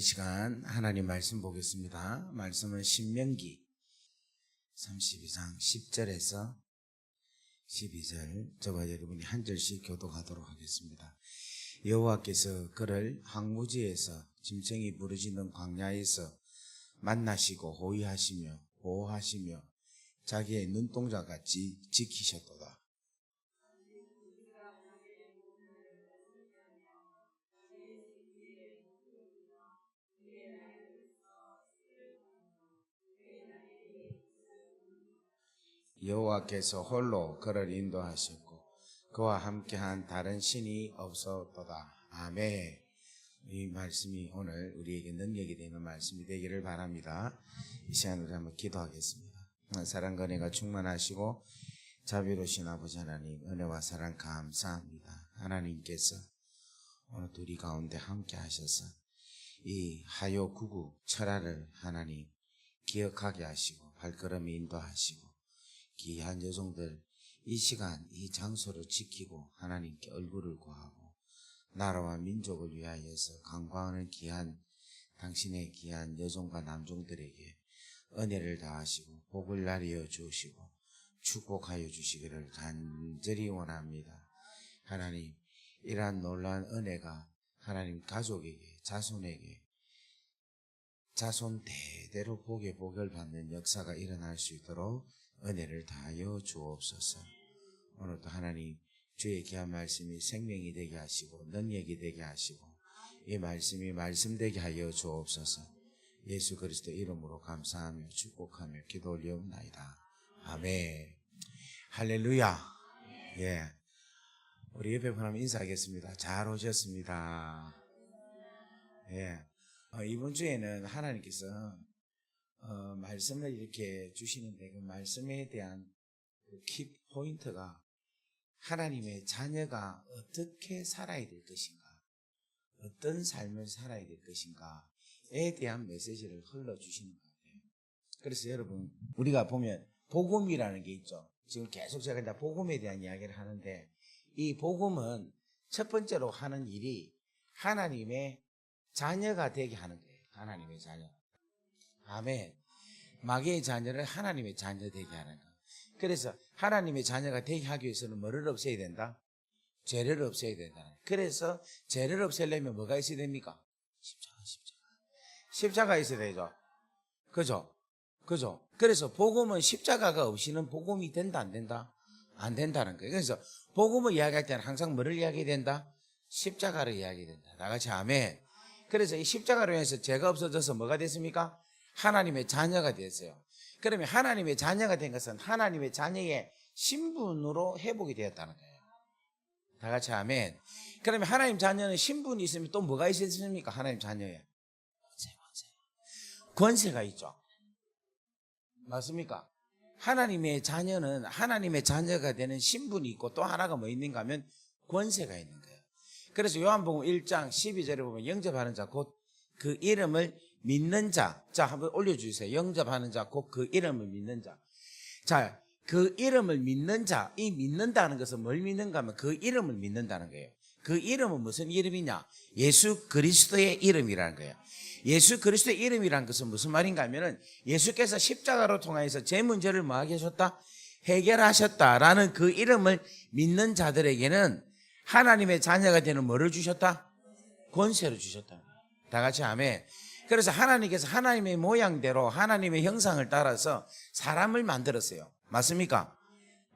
시간 하나님 말씀 보겠습니다. 말씀은 신명기 32장 10절에서 12절, 저와 여러분이 한 절씩 교독하도록 하겠습니다. 여호와께서 그를 황무지에서 짐승이 부르짖는 광야에서 만나시고 호위하시며 보호하시며 자기의 눈동자같이 지키셨도다. 여호와께서 홀로 그를 인도하셨고 그와 함께한 다른 신이 없었도다. 아멘. 이 말씀이 오늘 우리에게 능력이 되는 말씀이 되기를 바랍니다. 이 시간으로 한번 기도하겠습니다. 사랑과 은혜가 충만하시고 자비로우신 아버지 하나님, 은혜와 사랑 감사합니다. 하나님께서 오늘 우리 가운데 함께 하셔서 이 하요구구 철야를 하나님 기억하게 하시고 발걸음을 인도하시고 귀한 여종들 이 시간 이 장소를 지키고 하나님께 얼굴을 구하고 나라와 민족을 위하여서 간구하는 귀한 당신의 귀한 여종과 남종들에게 은혜를 다하시고 복을 나리어 주시고 축복하여 주시기를 간절히 원합니다. 하나님, 이러한 놀라운 은혜가 하나님 가족에게, 자손에게 자손 대대로 복을 받는 역사가 일어날 수 있도록 은혜를 다하여 주옵소서. 오늘도 하나님 주의 귀한 말씀이 생명이 되게 하시고 능력이 되게 하시고 이 말씀이 말씀되게 하여 주옵소서. 예수 그리스도 이름으로 감사하며 축복하며 기도 올리옵나이다. 아멘. 할렐루야. 예, 우리 옆에 분하면 인사하겠습니다. 잘 오셨습니다. 예, 이번 주에는 하나님께서 말씀을 이렇게 주시는데 그 말씀에 대한 키 포인트가 하나님의 자녀가 어떻게 살아야 될 것인가, 어떤 삶을 살아야 될 것인가에 대한 메시지를 흘러주시는 것 같아요. 그래서 여러분, 우리가 보면 복음이라는 게 있죠. 지금 계속 제가 이제 복음에 대한 이야기를 하는데 이 복음은 첫 번째로 하는 일이 하나님의 자녀가 되게 하는 거예요. 하나님의 자녀. 아멘. 마귀의 자녀를 하나님의 자녀 되게 하는 거. 그래서 하나님의 자녀가 되게 하기 위해서는 뭐를 없애야 된다? 죄를 없애야 된다. 그래서 죄를 없애려면 뭐가 있어야 됩니까? 십자가 있어야 되죠. 그죠? 그래서 복음은 십자가가 없이는 복음이 된다, 안 된다? 안 된다는 거예요. 그래서 복음을 이야기할 때는 항상 뭐를 이야기해야 된다? 십자가를 이야기해야 된다. 다 같이 아멘. 그래서 이 십자가로 인해서 죄가 없어져서 뭐가 됐습니까? 하나님의 자녀가 됐어요. 그러면 하나님의 자녀가 된 것은 하나님의 자녀의 신분으로 회복이 되었다는 거예요. 다 같이 아멘. 그러면 하나님 자녀는 신분이 있으면 또 뭐가 있습니까? 하나님 자녀에 권세가 있죠. 맞습니까? 하나님의 자녀는 하나님의 자녀가 되는 신분이 있고 또 하나가 뭐 있는가 하면 권세가 있는 거예요. 그래서 요한복음 1장 12절에 보면 영접하는 자 곧 그 이름을 믿는 자. 자, 한번 올려주세요. 영접하는 자 곧 그 이름을 믿는 자. 자, 그 이름을 믿는 자. 이 믿는다는 것은 뭘 믿는가 하면 그 이름을 믿는다는 거예요. 그 이름은 무슨 이름이냐? 예수 그리스도의 이름이라는 거예요. 예수 그리스도의 이름이라는 것은 무슨 말인가 하면은 예수께서 십자가로 통하여서 제 문제를 뭐하게 하셨다? 해결하셨다라는 그 이름을 믿는 자들에게는 하나님의 자녀가 되는 뭐를 주셨다? 권세를 주셨다. 다 같이 아멘. 그래서 하나님께서 하나님의 모양대로 하나님의 형상을 따라서 사람을 만들었어요. 맞습니까?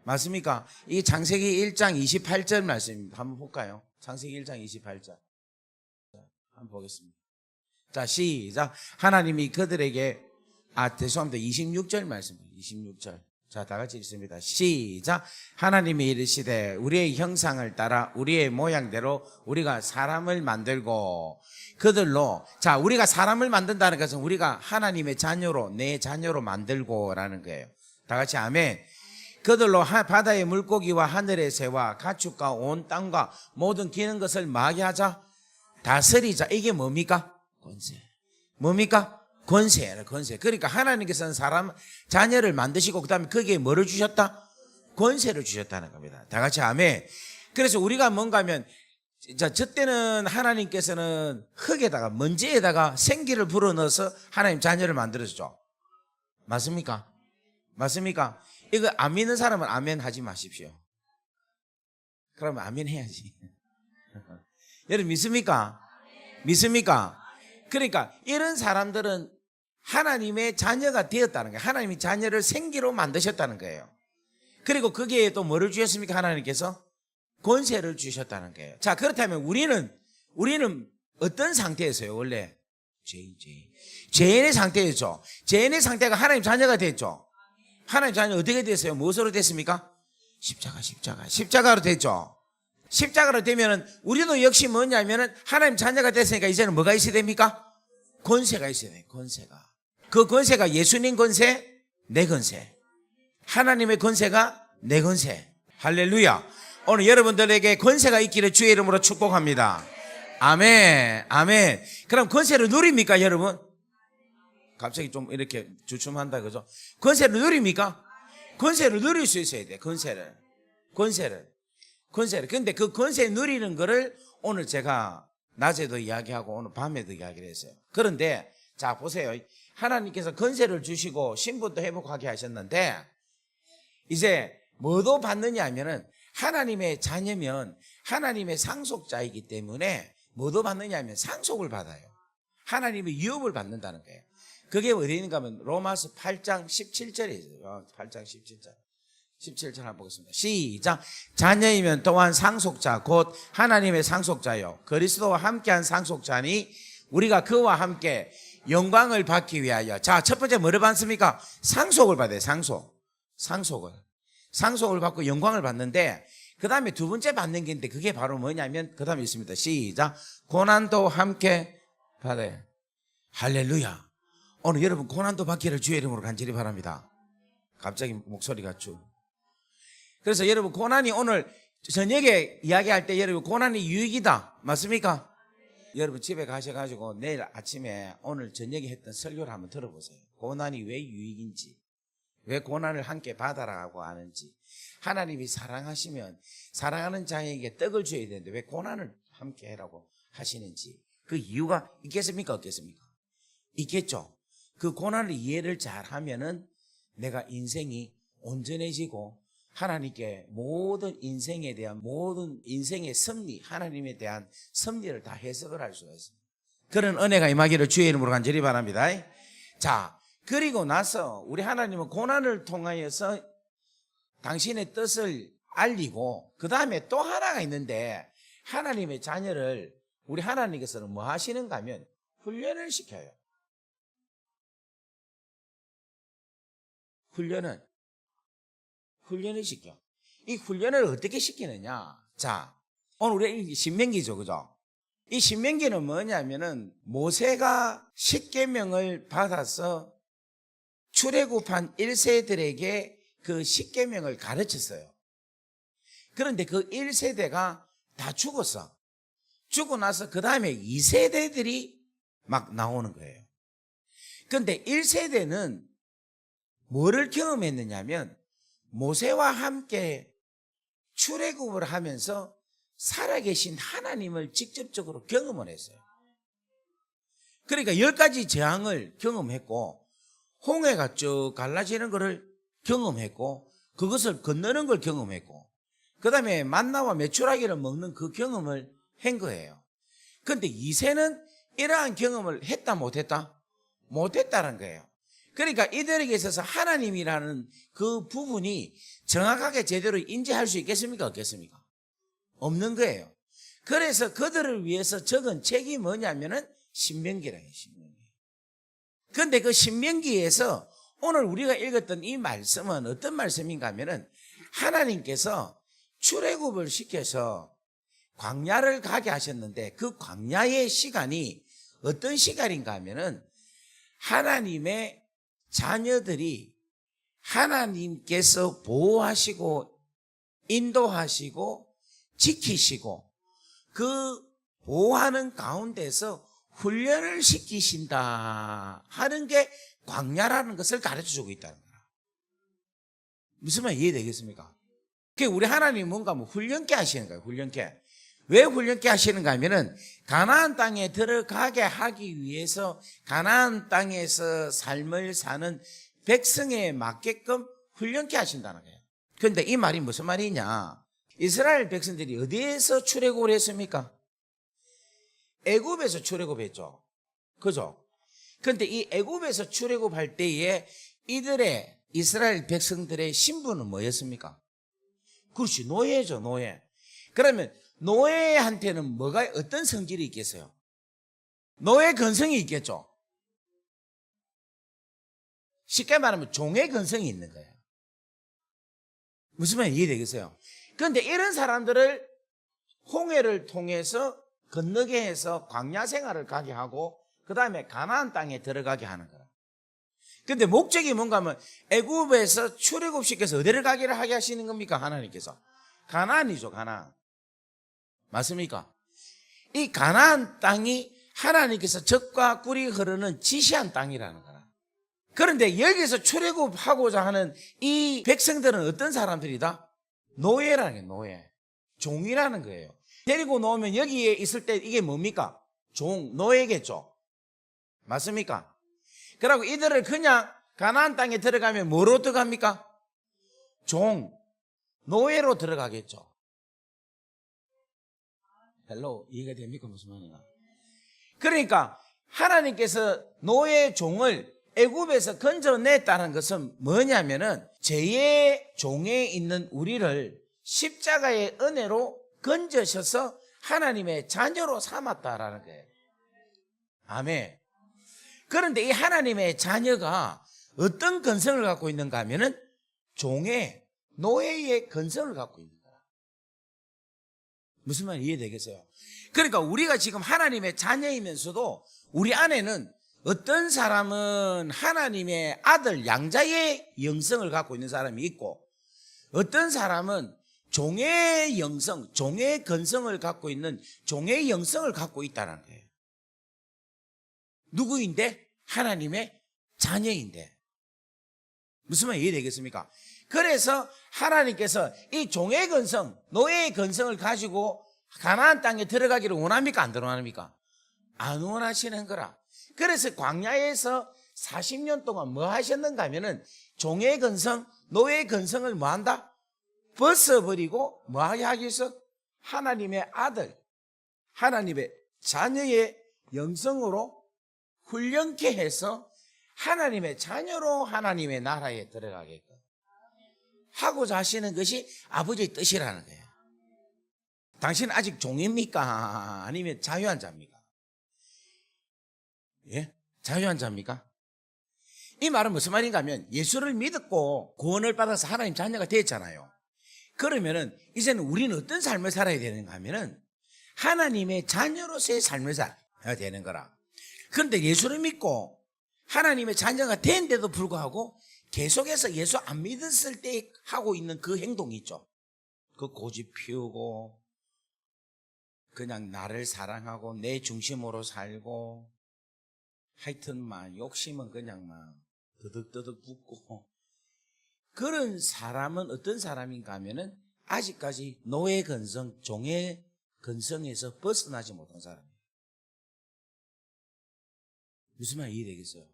맞습니까? 이 창세기 1장 28절 말씀입니다. 한번 볼까요? 창세기 1장 28절. 한번 보겠습니다. 자, 시작. 하나님이 그들에게, 죄송합니다. 26절 말씀입니다. 26절. 자, 다 같이 읽습니다. 시작. 하나님이 이르시되 우리의 형상을 따라 우리의 모양대로 우리가 사람을 만들고 그들로, 자, 우리가 사람을 만든다는 것은 우리가 하나님의 자녀로, 내 자녀로 만들고라는 거예요. 다 같이 아멘. 그들로 바다의 물고기와 하늘의 새와 가축과 온 땅과 모든 기는 것을 마게 하자. 다스리자. 이게 뭡니까? 권세. 뭡니까? 권세예요, 권세. 그러니까 하나님께서는 사람, 자녀를 만드시고 그 다음에 거기에 뭐를 주셨다? 권세를 주셨다는 겁니다. 다 같이 아멘. 그래서 우리가 뭔가 하면 자, 저 때는 하나님께서는 흙에다가, 먼지에다가 생기를 불어넣어서 하나님 자녀를 만들어주죠. 맞습니까? 맞습니까? 이거 안 믿는 사람은 아멘 하지 마십시오. 그러면 아멘 해야지. 여러분 믿습니까? 믿습니까? 그러니까 이런 사람들은 하나님의 자녀가 되었다는 거예요. 하나님이 자녀를 생기로 만드셨다는 거예요. 그리고 거기에 또 뭐를 주셨습니까? 하나님께서 권세를 주셨다는 거예요. 자, 그렇다면 우리는 어떤 상태에서요? 원래 죄인의 상태였죠. 죄인의 상태가 하나님 자녀가 됐죠. 하나님 자녀 어떻게 됐어요? 무엇으로 됐습니까? 십자가로 됐죠. 십자가로 되면은 우리도 역시 뭐냐면은 하나님 자녀가 됐으니까 이제는 뭐가 있어야 됩니까? 권세가 있어야 돼요. 권세가. 그 권세가 예수님 권세, 내 권세. 하나님의 권세가 내 권세. 할렐루야. 오늘 여러분들에게 권세가 있기를 주의 이름으로 축복합니다. 아멘, 아멘. 그럼 권세를 누립니까, 여러분? 갑자기 좀 이렇게 주춤한다, 그죠? 권세를 누립니까? 권세를 누릴 수 있어야 돼, 권세를. 근데 그 권세 누리는 거를 오늘 제가 낮에도 이야기하고 오늘 밤에도 이야기를 했어요. 그런데, 자, 보세요. 하나님께서 권세를 주시고 신분도 회복하게 하셨는데, 이제 뭐도 받느냐 하면은 하나님의 자녀면 하나님의 상속자이기 때문에 뭐도 받느냐 하면 상속을 받아요. 하나님의 유업을 받는다는 거예요. 그게 어디 있는가 하면 로마서 8장 17절에 있어요. 8장 17절. 17절 한번 보겠습니다. 시작. 자녀이면 또한 상속자 곧 하나님의 상속자요 그리스도와 함께한 상속자니 우리가 그와 함께 영광을 받기 위하여. 자, 첫 번째 뭐를 받습니까? 상속을 받아요. 상속을 받고 영광을 받는데 그 다음에 두 번째 받는 게 있는데 그게 바로 뭐냐면 그 다음에 있습니다. 시작. 고난도 함께 받아요. 할렐루야. 오늘 여러분 고난도 받기를 주의 이름으로 간절히 바랍니다. 갑자기 목소리가 쭉. 그래서 여러분 고난이 오늘 저녁에 이야기할 때 여러분 고난이 유익이다. 맞습니까? 여러분 집에 가셔가지고 내일 아침에 오늘 저녁에 했던 설교를 한번 들어보세요. 고난이 왜 유익인지, 왜 고난을 함께 받아라고 하는지. 하나님이 사랑하시면 사랑하는 자에게 떡을 줘야 되는데 왜 고난을 함께 해라고 하시는지 그 이유가 있겠습니까? 없겠습니까? 있겠죠. 그 고난을 이해를 잘 하면은 내가 인생이 온전해지고 하나님께 모든 인생에 대한 모든 인생의 섭리, 하나님에 대한 섭리를 다 해석을 할 수가 있습니다. 그런 은혜가 임하기를 주의 이름으로 간절히 바랍니다. 자, 그리고 나서 우리 하나님은 고난을 통하여서 당신의 뜻을 알리고 그 다음에 또 하나가 있는데 하나님의 자녀를 우리 하나님께서는 뭐 하시는가 하면 훈련을 시켜요. 훈련을 시켜. 이 훈련을 어떻게 시키느냐. 자, 오늘 우리 신명기죠, 그죠? 이 신명기는 뭐냐면은 모세가 십계명을 받아서 출애굽한 1세들에게 그 십계명을 가르쳤어요. 그런데 그 1세대가 다 죽었어. 죽고 나서 그 다음에 2세대들이 막 나오는 거예요. 그런데 1세대는 뭐를 경험했느냐면 모세와 함께 출애굽을 하면서 살아계신 하나님을 직접적으로 경험을 했어요. 그러니까 10가지 재앙을 경험했고 홍해가 쭉 갈라지는 것을 경험했고 그것을 건너는 걸 경험했고 그 다음에 만나와 메추라기를 먹는 그 경험을 한 거예요. 그런데 2세는 이러한 경험을 했다 못했다? 못했다는 거예요. 그러니까 이들에게 있어서 하나님이라는 그 부분이 정확하게 제대로 인지할 수 있겠습니까? 없겠습니까? 없는 거예요. 그래서 그들을 위해서 적은 책이 뭐냐면은 신명기라요. 신명기. 그런데 그 신명기에서 오늘 우리가 읽었던 이 말씀은 어떤 말씀인가 하면은 하나님께서 출애굽을 시켜서 광야를 가게 하셨는데 그 광야의 시간이 어떤 시간인가 하면은 하나님의 자녀들이 하나님께서 보호하시고 인도하시고 지키시고 그 보호하는 가운데서 훈련을 시키신다 하는 게 광야라는 것을 가르쳐주고 있다는 거야. 무슨 말 이해되겠습니까? 우리 하나님 뭔가 훈련케 하시는 거예요. 훈련케. 왜 훈련케 하시는가 하면은 가나안 땅에 들어가게 하기 위해서 가나안 땅에서 삶을 사는 백성에 맞게끔 훈련케 하신다는 거예요. 그런데 이 말이 무슨 말이냐? 이스라엘 백성들이 어디에서 출애굽을 했습니까? 애굽에서 출애굽했죠. 그죠? 그런데 이 애굽에서 출애굽할 때에 이들의 이스라엘 백성들의 신분은 뭐였습니까? 그렇지, 노예죠, 노예. 그러면 노예한테는 뭐가 어떤 성질이 있겠어요? 노예 근성이 있겠죠. 쉽게 말하면 종의 근성이 있는 거예요. 무슨 말인지 이해되겠어요? 그런데 이런 사람들을 홍해를 통해서 건너게 해서 광야 생활을 가게 하고 그 다음에 가나안 땅에 들어가게 하는 거예요. 근데 목적이 뭔가 하면 애굽에서 출애굽시켜서 어디를 가기를 하게 하시는 겁니까? 하나님께서. 가나안이죠, 가나안. 맞습니까? 이 가나안 땅이 하나님께서 젖과 꿀이 흐르는 지시한 땅이라는 거야. 그런데 여기서 출애굽하고자 하는 이 백성들은 어떤 사람들이다? 노예라는 거예요, 노예. 종이라는 거예요. 데리고 놓으면 여기에 있을 때 이게 뭡니까? 종, 노예겠죠. 맞습니까? 그리고 이들을 그냥 가나안 땅에 들어가면 뭐로 들어갑니까? 종, 노예로 들어가겠죠. 헬로, 이해가 됩니까? 무슨 말이냐? 그러니까 하나님께서 노예 종을 애굽에서 건져냈다는 것은 뭐냐면은 죄의 종에 있는 우리를 십자가의 은혜로 건져셔서 하나님의 자녀로 삼았다라는 거예요. 아멘. 그런데 이 하나님의 자녀가 어떤 근성을 갖고 있는가 하면은 종의, 노예의 근성을 갖고 있는 거야. 무슨 말인지 이해되겠어요? 그러니까 우리가 지금 하나님의 자녀이면서도 우리 안에는 어떤 사람은 하나님의 아들, 양자의 영성을 갖고 있는 사람이 있고 어떤 사람은 종의 영성, 종의 근성을 갖고 있는 종의 영성을 갖고 있다는 거예요. 누구인데? 하나님의 자녀인데. 무슨 말이 이해되겠습니까? 그래서 하나님께서 이 종의 근성, 노예의 근성을 가지고 가나안 땅에 들어가기를 원합니까? 안 원합니까? 안 원하시는 거라. 그래서 광야에서 40년 동안 뭐 하셨는가 하면은 종의 근성, 노예의 근성을 뭐 한다? 벗어버리고 뭐 하게 하기 위해서 하나님의 아들, 하나님의 자녀의 영성으로 훈련케 해서 하나님의 자녀로 하나님의 나라에 들어가게끔 하고자 하시는 것이 아버지의 뜻이라는 거예요. 당신은 아직 종입니까? 아니면 자유한 자입니까? 예? 자유한 자입니까? 이 말은 무슨 말인가 하면 예수를 믿었고 구원을 받아서 하나님 자녀가 됐잖아요. 그러면은 이제는 우리는 어떤 삶을 살아야 되는가 하면은 하나님의 자녀로서의 삶을 살아야 되는 거라. 그런데 예수를 믿고 하나님의 자녀가 된데도 불구하고 계속해서 예수 안 믿었을 때 하고 있는 그 행동이 있죠. 그 고집 피우고 그냥 나를 사랑하고 내 중심으로 살고 하여튼 막 욕심은 그냥 막 더덕더덕 붓고 그런 사람은 어떤 사람인가 하면은 아직까지 노예 근성, 종의 근성에서 벗어나지 못한 사람이에요. 무슨 말이 이해되겠어요?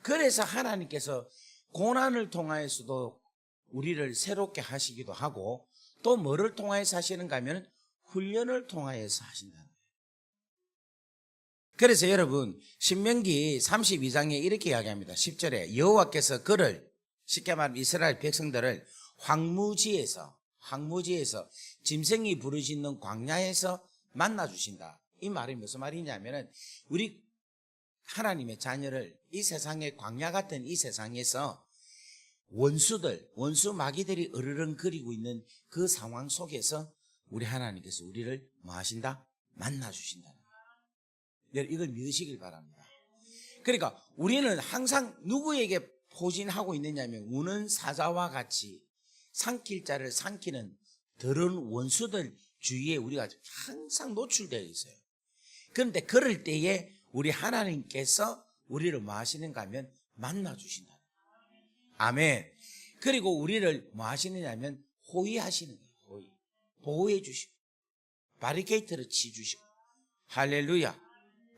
그래서 하나님께서 고난을 통하여서도 우리를 새롭게 하시기도 하고 또 뭐를 통하여서 하시는가 하면 훈련을 통하여서 하신다는 거예요. 그래서 여러분 신명기 32장에 이렇게 이야기합니다. 10절에 여호와께서 그를 쉽게 말하면 이스라엘 백성들을 황무지에서 짐승이 부르짖는 광야에서 만나주신다. 이 말이 무슨 말이냐면은 우리 하나님의 자녀를 이 세상의 광야 같은 이 세상에서 원수 마귀들이 으르렁거리고 있는 그 상황 속에서 우리 하나님께서 우리를 뭐 하신다? 만나주신다. 이걸 믿으시길 바랍니다. 그러니까 우리는 항상 누구에게 포진하고 있느냐면 우는 사자와 같이 삼킬 자를 삼키는 더러운 원수들 주위에 우리가 항상 노출되어 있어요. 그런데 그럴 때에 우리 하나님께서 우리를 뭐 하시는가 하면 만나주신다. 아멘. 그리고 우리를 뭐 하시느냐 하면 호위하시는 거예요. 호위. 보호해 주시고. 바리케이트를 치주시고, 할렐루야,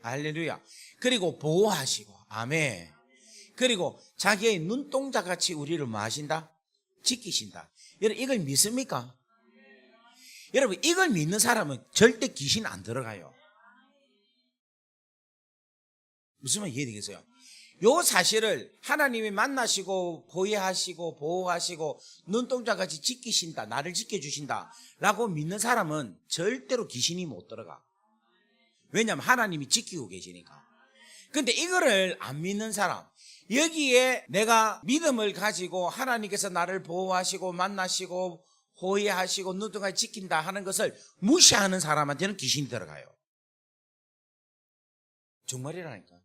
할렐루야. 그리고 보호하시고, 아멘. 그리고 자기의 눈동자같이 우리를 뭐 하신다? 지키신다. 여러분, 이걸 믿습니까? 여러분, 이걸 믿는 사람은 절대 귀신 안 들어가요. 무슨 말 이해되겠어요? 요 사실을 하나님이 만나시고 보호하시고 보호하시고 눈동자같이 지키신다, 나를 지켜주신다 라고 믿는 사람은 절대로 귀신이 못 들어가. 왜냐하면 하나님이 지키고 계시니까. 근데 이거를 안 믿는 사람, 여기에 내가 믿음을 가지고 하나님께서 나를 보호하시고 만나시고 호의하시고 눈동자같이 지킨다 하는 것을 무시하는 사람한테는 귀신이 들어가요. 정말이라니까.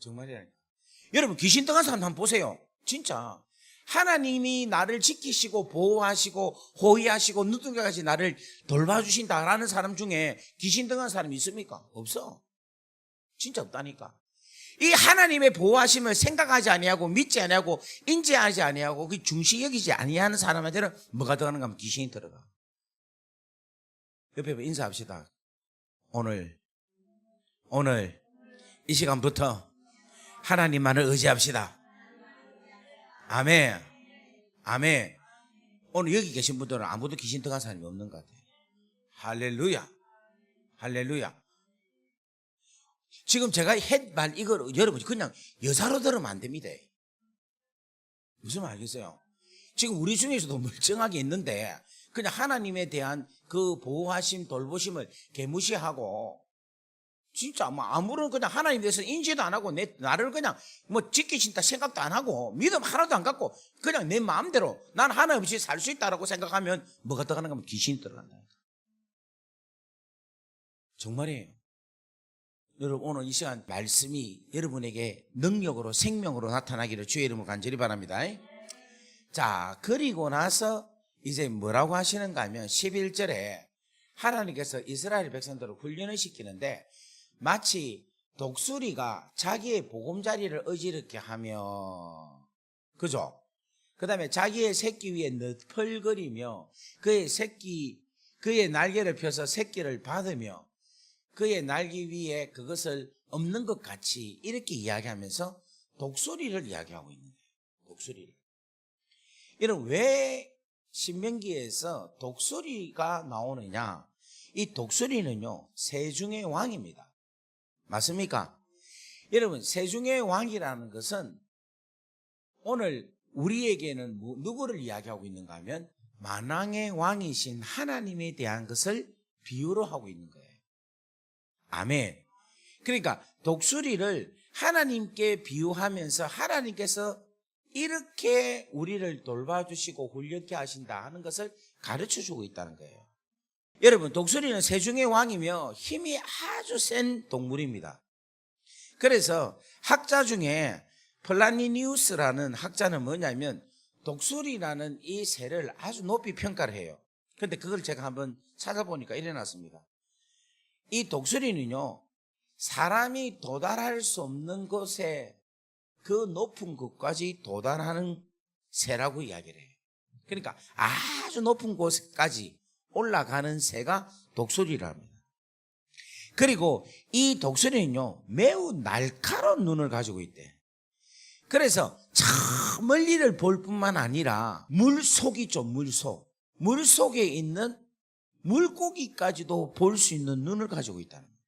정말이라니까. 여러분, 귀신 들어간 사람 한번 보세요. 진짜 하나님이 나를 지키시고 보호하시고 호의하시고 눈동자같이 나를 돌봐주신다라는 사람 중에 귀신 들어간 사람이 있습니까? 없어. 진짜 없다니까. 이 하나님의 보호하심을 생각하지 아니하고 믿지 아니하고 인지하지 아니하고 그 중시 여기지 아니하는 사람한테는 뭐가 들어가는가 하면 귀신이 들어가. 옆에 인사합시다. 오늘 이 시간부터 하나님만을 의지합시다. 아멘. 아멘. 오늘 여기 계신 분들은 아무도 귀신 들어간 사람이 없는 것 같아요. 할렐루야. 할렐루야. 지금 제가 했말 이걸 여러분 그냥 여사로 들으면 안 됩니다. 무슨 말 알겠어요? 지금 우리 중에서도 멀쩡하게 있는데 그냥 하나님에 대한 그 보호하심 돌보심을 개무시하고 진짜 뭐 아무런 그냥 하나님에 대해서 인지도 안 하고 나를 그냥 뭐 지키신다 생각도 안 하고 믿음 하나도 안 갖고 그냥 내 마음대로 난 하나님 없이 살 수 있다라고 생각하면 뭐가 들어가는가 하면 귀신이 들어간다. 정말이에요. 여러분, 오늘 이 시간 말씀이 여러분에게 능력으로 생명으로 나타나기를 주의 이름으로 간절히 바랍니다. 자, 그리고 나서 이제 뭐라고 하시는가 하면 11절에 하나님께서 이스라엘 백성들을 훈련을 시키는데 마치 독수리가 자기의 보금자리를 어지럽게 하며, 그죠? 그 다음에 자기의 새끼 위에 너펄거리며 그의 날개를 펴서 새끼를 받으며 그의 날개 위에 그것을 엎는 것 같이 이렇게 이야기하면서 독수리를 이야기하고 있는 거예요. 독수리를. 이런 왜 신명기에서 독수리가 나오느냐? 이 독수리는요, 세중의 왕입니다. 맞습니까? 여러분, 세중의 왕이라는 것은 오늘 우리에게는 누구를 이야기하고 있는가 하면 만왕의 왕이신 하나님에 대한 것을 비유로 하고 있는 거예요. 아멘. 그러니까 독수리를 하나님께 비유하면서 하나님께서 이렇게 우리를 돌봐주시고 훈련케 하신다 하는 것을 가르쳐주고 있다는 거예요. 여러분, 독수리는 세중의 왕이며 힘이 아주 센 동물입니다. 그래서 학자 중에 플라니니우스라는 학자는 뭐냐면 독수리라는 이 새를 아주 높이 평가를 해요. 그런데 그걸 제가 한번 찾아보니까 이래 놨습니다. 이 독수리는요, 사람이 도달할 수 없는 곳에 그 높은 곳까지 도달하는 새라고 이야기를 해요. 그러니까 아주 높은 곳까지 올라가는 새가 독수리랍니다. 그리고 이 독수리는요, 매우 날카로운 눈을 가지고 있대. 그래서 저 멀리를 볼 뿐만 아니라 물속이죠, 물속. 물속에 있는 물고기까지도 볼 수 있는 눈을 가지고 있다는 거예요.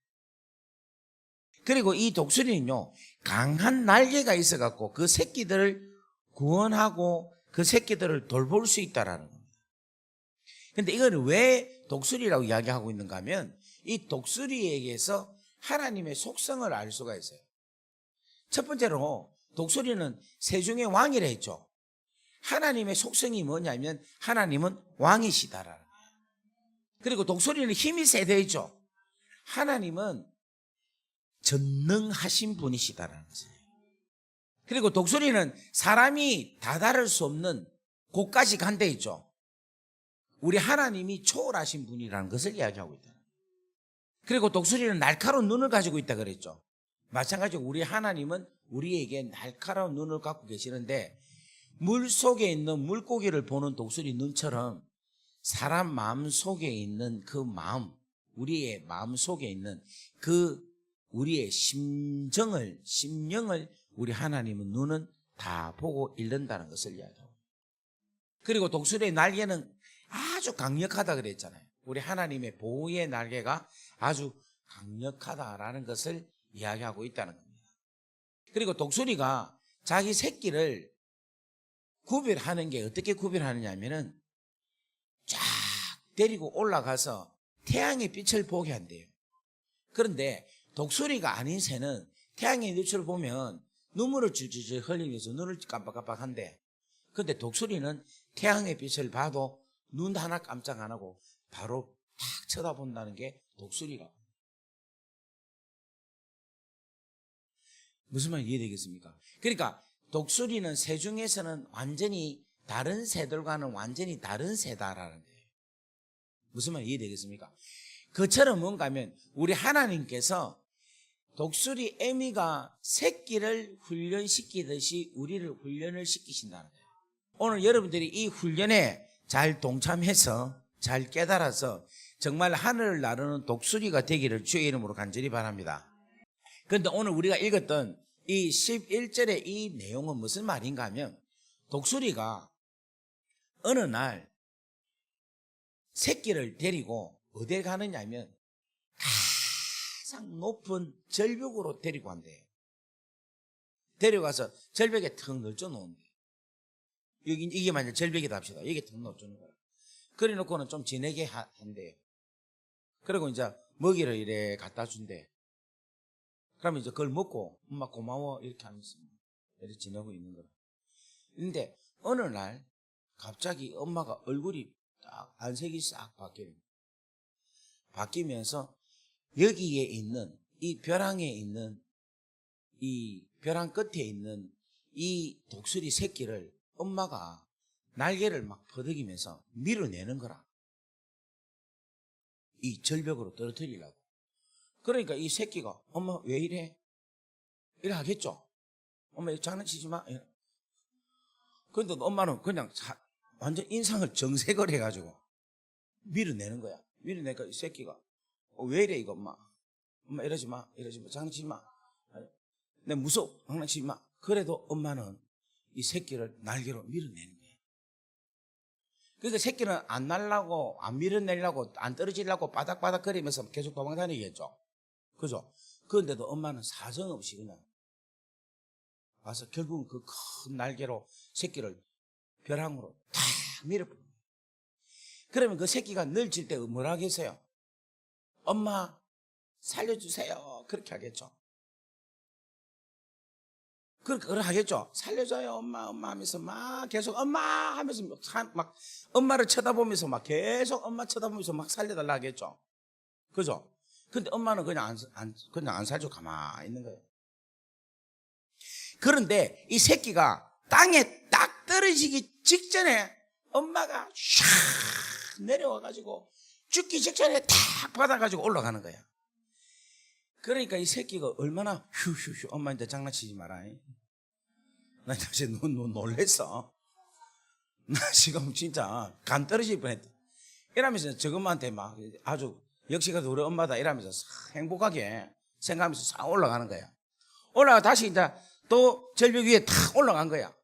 그리고 이 독수리는요, 강한 날개가 있어갖고 그 새끼들을 구원하고 그 새끼들을 돌볼 수 있다라는 겁니다. 근데 이걸 왜 독수리라고 이야기하고 있는가 하면 이 독수리에게서 하나님의 속성을 알 수가 있어요. 첫 번째로 독수리는 세중의 왕이라 했죠. 하나님의 속성이 뭐냐면 하나님은 왕이시다라는 거예요. 그리고 독수리는 힘이 세대 있죠. 하나님은 전능하신 분이시다라는 거예요. 그리고 독수리는 사람이 다다를 수 없는 곳까지 간 데 있죠. 우리 하나님이 초월하신 분이라는 것을 이야기하고 있다. 그리고 독수리는 날카로운 눈을 가지고 있다 그랬죠. 마찬가지로 우리 하나님은 우리에게 날카로운 눈을 갖고 계시는데 물속에 있는 물고기를 보는 독수리 눈처럼 사람 마음 속에 있는 그 마음, 우리의 마음 속에 있는 그 우리의 심령을 우리 하나님은 눈은 다 보고 읽는다는 것을 이야기하고, 그리고 독수리의 날개는 아주 강력하다 그랬잖아요. 우리 하나님의 보호의 날개가 아주 강력하다라는 것을 이야기하고 있다는 겁니다. 그리고 독수리가 자기 새끼를 구별하는 게 어떻게 구별하느냐 하면은 쫙 데리고 올라가서 태양의 빛을 보게 한대요. 그런데 독수리가 아닌 새는 태양의 빛을 보면 눈물을 줄줄줄 흘리면서 눈을 깜빡깜빡한데, 그런데 독수리는 태양의 빛을 봐도 눈 하나 깜짝 안 하고 바로 탁 쳐다본다는 게 독수리라고. 무슨 말인지 이해되겠습니까? 그러니까 독수리는 새 중에서는 완전히 다른 새들과는 완전히 다른 새다라는 거예요. 무슨 말인지 이해되겠습니까? 그처럼 뭔가 하면 우리 하나님께서 독수리 애미가 새끼를 훈련시키듯이 우리를 훈련을 시키신다는 거예요. 오늘 여러분들이 이 훈련에 잘 동참해서 잘 깨달아서 정말 하늘을 나르는 독수리가 되기를 주의 이름으로 간절히 바랍니다. 그런데 오늘 우리가 읽었던 이 11절의 이 내용은 무슨 말인가 하면, 독수리가 어느 날 새끼를 데리고 어디에 가느냐 하면 가장 높은 절벽으로 데리고 간대요. 데려가서 절벽에 턱 널쳐 놓은대요. 여기 이게 만약 절벽이다 합시다. 여기 턱 널쳐 놓은 거야. 그래 놓고는 좀 지내게 한대요. 그리고 이제 먹이를 이래 갖다 준대. 그러면 이제 그걸 먹고 엄마 고마워 이렇게 하면서 이렇게 지내고 있는 거라. 근데 어느 날 갑자기 엄마가 얼굴이 딱 안색이 싹 바뀌면서 여기에 있는 이 벼랑에 있는 이 벼랑 끝에 있는 이 독수리 새끼를 엄마가 날개를 막 퍼득이면서 밀어내는 거라. 이 절벽으로 떨어뜨리려고. 그러니까 이 새끼가 엄마 왜 이래? 이래 하겠죠. 엄마 이거 장난치지 마. 그런데 엄마는 그냥 완전 인상을 정색을 해가지고 밀어내는 거야. 밀어내니까 이 새끼가 왜 이래 이거 엄마. 엄마 이러지 마. 장난치지 마. 내 무서워. 장난치지 마. 그래도 엄마는 이 새끼를 날개로 밀어내는 거야. 그러니까 새끼는 안 날라고 안 밀어내려고 안 떨어지려고 바닥바닥 거리면서 계속 도망다니겠죠. 그죠? 그런데도 엄마는 사정없이 그냥 와서 결국은 그 큰 날개로 새끼를 벼랑으로 탁 밀어버려요. 그러면 그 새끼가 널칠 때 뭐라 하겠어요? 엄마 살려주세요. 그렇게 하겠죠. 그렇게 하겠죠. 살려줘요 엄마 하면서 막 계속 엄마 하면서 막 엄마를 쳐다보면서 막 계속 엄마 쳐다보면서 막 살려달라 하겠죠. 그죠? 근데 엄마는 그냥 안 살죠. 가만히 있는 거예요. 그런데 이 새끼가 땅에 딱 떨어지기 직전에 엄마가 샥 내려와가지고 죽기 직전에 탁 받아가지고 올라가는 거야. 그러니까 이 새끼가 얼마나 휴 엄마한테 장난치지 마라. 나 사실 놀랬어. 나 지금 진짜 간 떨어질 뻔했다. 이러면서 저 엄마한테 막 아주 역시가 우리 엄마다 이러면서 행복하게 생각하면서 싹 올라가는 거야. 올라가 다시 이제 또 절벽 위에 탁 올라간 거야.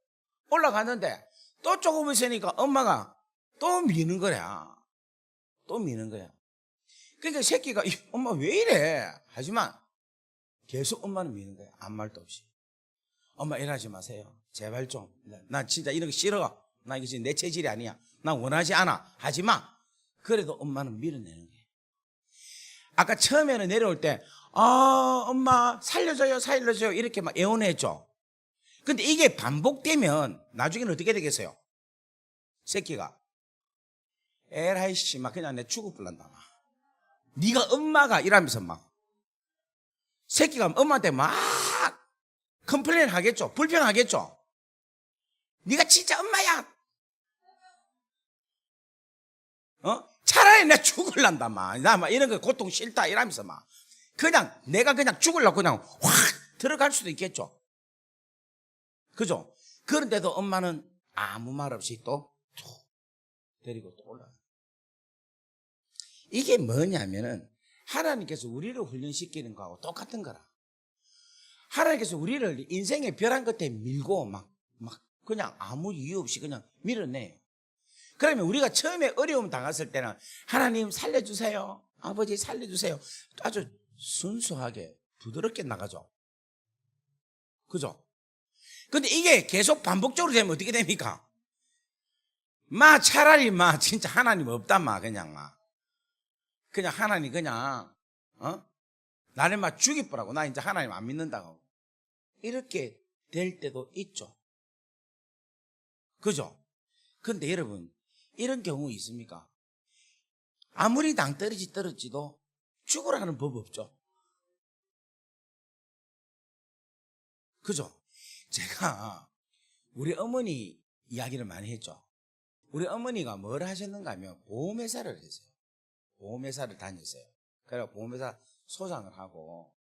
올라갔는데 또 조금 있으니까 엄마가 또 미는 거야. 또 미는 거야. 그러니까 새끼가 엄마 왜 이래? 하지만 계속 엄마는 미는 거야. 아무 말도 없이. 엄마 이러지 마세요. 제발 좀. 나 진짜 이런 거 싫어. 나 이거 지금 내 체질이 아니야. 나 원하지 않아. 하지 마. 그래도 엄마는 밀어내는 거야. 아까 처음에는 내려올 때 엄마 살려줘요 이렇게 막 애원했죠. 근데 이게 반복되면 나중에는 어떻게 되겠어요? 새끼가 에라이씨 막 그냥 내 죽어불란다 막. 네가 엄마가 이러면서 막 새끼가 엄마한테 막 컴플레인 하겠죠. 불평하겠죠. 네가 진짜 엄마야. 차라리 내 죽을란다 막. 나 막 이런 거 고통 싫다 이러면서 막 그냥 내가 그냥 죽으려고 그냥 확 들어갈 수도 있겠죠. 그죠? 그런데도 엄마는 아무 말 없이 또 데리고 또 올라가. 이게 뭐냐면은 하나님께서 우리를 훈련시키는 거하고 똑같은 거라. 하나님께서 우리를 인생의 벼랑 끝에 밀고 막 그냥 아무 이유 없이 그냥 밀어내요. 그러면 우리가 처음에 어려움 당했을 때는 하나님 살려주세요, 아버지 살려주세요, 아주 순수하게 부드럽게 나가죠. 그죠? 근데 이게 계속 반복적으로 되면 어떻게 됩니까? 차라리 진짜 하나님 없다 그냥 하나님 그냥 나를 죽이보라고, 나 이제 하나님 안 믿는다고, 이렇게 될 때도 있죠. 그죠? 근데 여러분, 이런 경우 있습니까? 아무리 낭떠러지 떨어지도 죽으라는 법 없죠. 그죠? 제가 우리 어머니 이야기를 많이 했죠. 우리 어머니가 뭘 하셨는가 하면 보험회사를 했어요. 보험회사를 다녔어요. 그래서 보험회사 소장을 하고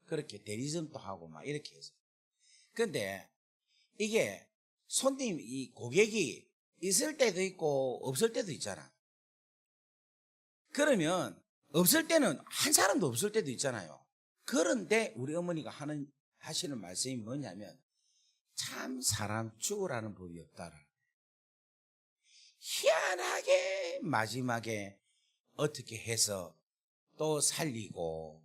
그렇게 대리점도 하고 이렇게 했어요. 근데 이게 이 고객이 있을 때도 있고 없을 때도 있잖아. 그러면 없을 때는 한 사람도 없을 때도 있잖아요. 그런데 우리 어머니가 하시는 말씀이 뭐냐면 참 사람 죽으라는 법이 없다라. 희한하게 마지막에 어떻게 해서 또 살리고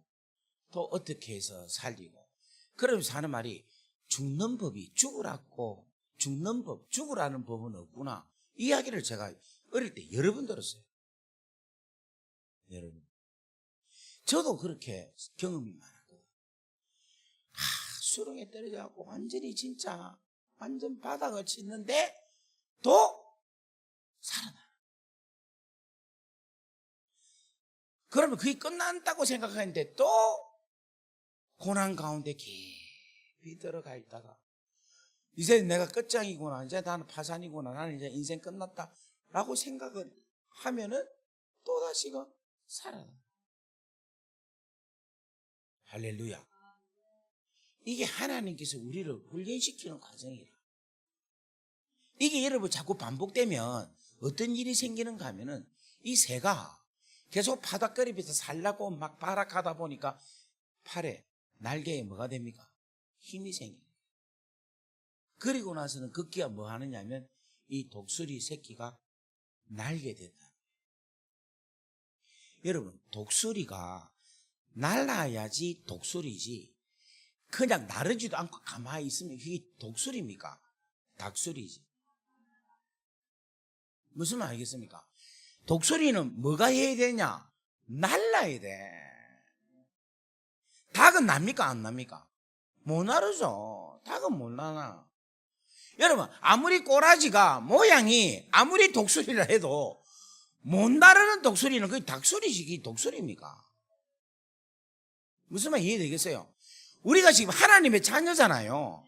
또 어떻게 해서 살리고, 그러면서 하는 말이 죽는 법이 죽으라고, 죽는 법, 죽으라는 법은 없구나. 이 이야기를 제가 어릴 때 여러 번 들었어요. 여러분, 저도 그렇게 경험이 많았거든요. 수렁에 떨어져갖고 완전히 진짜 완전 바닥을 쳤는데 또 살아나. 그러면 그게 끝난다고 생각하는데 또 고난 가운데 깊이 들어가 있다가 이제 내가 끝장이구나, 이제 나는 파산이구나, 나는 이제 인생 끝났다 라고 생각을 하면은 또다시가 살아나. 할렐루야. 이게 하나님께서 우리를 훈련시키는 과정이라. 이게 여러분 자꾸 반복되면 어떤 일이 생기는가 하면은 이 새가 계속 바닥거리면서 살라고 발악하다 보니까 팔에, 날개에 뭐가 됩니까? 힘이 생겨요. 그리고 나서는 급기야 뭐 하느냐면 이 독수리 새끼가 날게 된다. 여러분, 독수리가 날아야지 독수리지 그냥 나르지도 않고 가만히 있으면 이게 독수리입니까? 닭수리지. 무슨 말 알겠습니까? 독수리는 뭐가 해야 되냐? 날라야 돼. 닭은 납니까 안 납니까? 못 나르죠. 닭은 못 나나. 여러분, 아무리 꼬라지가 모양이 아무리 독수리라 해도 못 나르는 독수리는 그게 닭수리지, 그게 독수리입니까? 무슨 말 이해되겠어요? 우리가 지금 하나님의 자녀잖아요.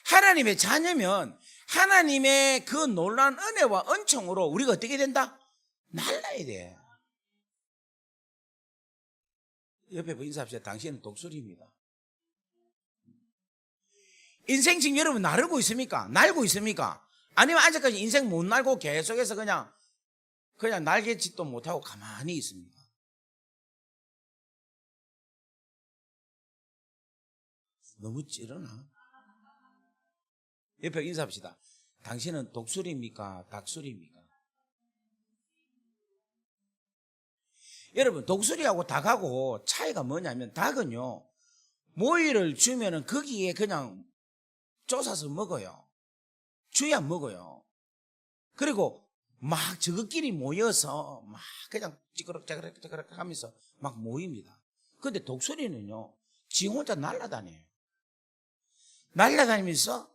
하나님의 자녀면 하나님의 그 놀라운 은혜와 은총으로 우리가 어떻게 된다? 날라야 돼. 옆에 인사합시다. 당신은 독수리입니다. 인생 지금 여러분 나르고 있습니까? 날고 있습니까? 아니면 아직까지 인생 못 날고 계속해서 그냥 날개짓도 못하고 가만히 있습니다. 너무 찌르나? 옆에 인사합시다. 당신은 독수리입니까? 닭수리입니까? 여러분, 독수리하고 닭하고 차이가 뭐냐면 닭은요, 모이를 주면은 거기에 그냥 쫓아서 먹어요. 주야 먹어요. 그리고 저것끼리 모여서 그냥 찌그럭 하면서 모입니다. 근데 독수리는요, 지 혼자 날아다녀요. 날아다니면서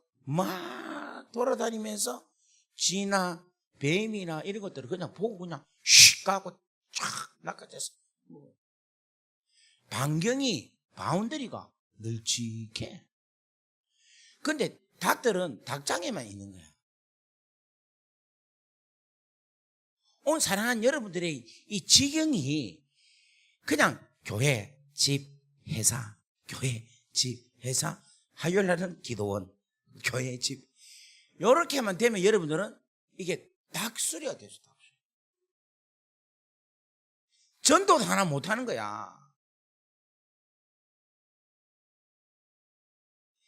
돌아다니면서 쥐나 뱀이나 이런 것들을 그냥 보고 그냥 슉 가고 쫙 낚아채서 반경이, 바운더리가 널찍해. 근데 닭들은 닭장에만 있는 거야. 오늘 사랑하는 여러분들의 이 지경이 그냥 교회, 집, 회사, 교회, 집, 회사, 화요일 날은 기도원, 교회, 집, 요렇게만 되면 여러분들은 이게 닭수리가 됐어. 닭수리. 전도도 하나 못하는 거야.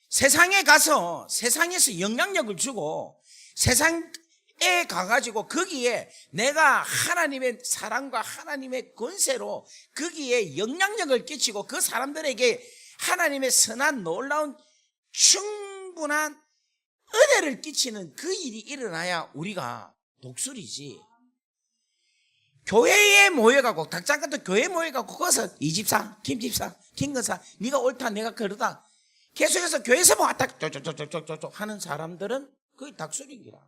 세상에 가서 세상에서 영향력을 주고 세상에 가가지고 거기에 내가 하나님의 사랑과 하나님의 권세로 거기에 영향력을 끼치고 그 사람들에게 하나님의 선한 놀라운 충분한 은혜를 끼치는 그 일이 일어나야 우리가 독수리지. 교회에 모여가고 닭장 같은 교회에 모여가고 거기서 이 집사, 김 집사, 김 권사 네가 옳다 내가 그러다 계속해서 교회에서 뭐 왔다 쪽쪽쪽쪽쪽 하는 사람들은 거의 닭소리인기라.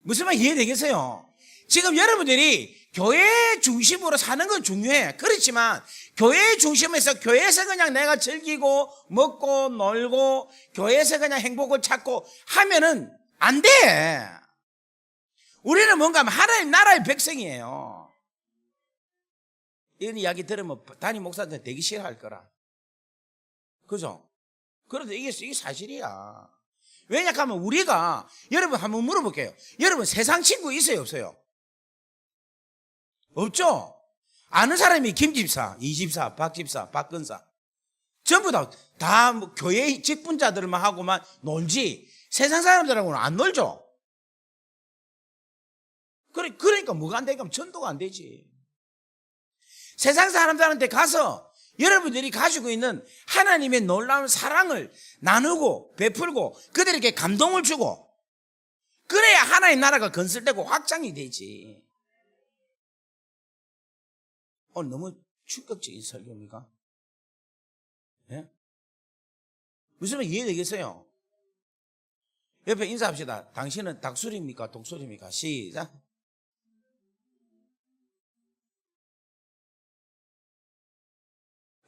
무슨 말 이해되겠어요? 지금 여러분들이 교회 중심으로 사는 건 중요해. 그렇지만 교회 중심에서 교회에서 그냥 내가 즐기고 먹고 놀고 교회에서 그냥 행복을 찾고 하면은 안 돼. 우리는 뭔가 하면 하나님 나라의 백성이에요. 이런 이야기 들으면 담임 목사한테 되게 싫어할 거라. 그죠? 그런데 이게 사실이야. 왜냐하면 우리가, 여러분 한번 물어볼게요. 여러분 세상 친구 있어요, 없어요? 없죠? 아는 사람이 김집사, 이집사, 박집사, 박근사. 전부 다 뭐 교회 직분자들만 하고만 놀지, 세상 사람들하고는 안 놀죠? 그러니까 뭐가 안 되니까 전도가 안 되지. 세상 사람들한테 가서 여러분들이 가지고 있는 하나님의 놀라운 사랑을 나누고 베풀고 그들에게 감동을 주고 그래야 하나님 나라가 건설되고 확장이 되지. 오늘 너무 충격적인 설교입니까? 예? 무슨 말 이해되겠어요? 옆에 인사합시다. 당신은 닭술입니까? 독술입니까? 시작.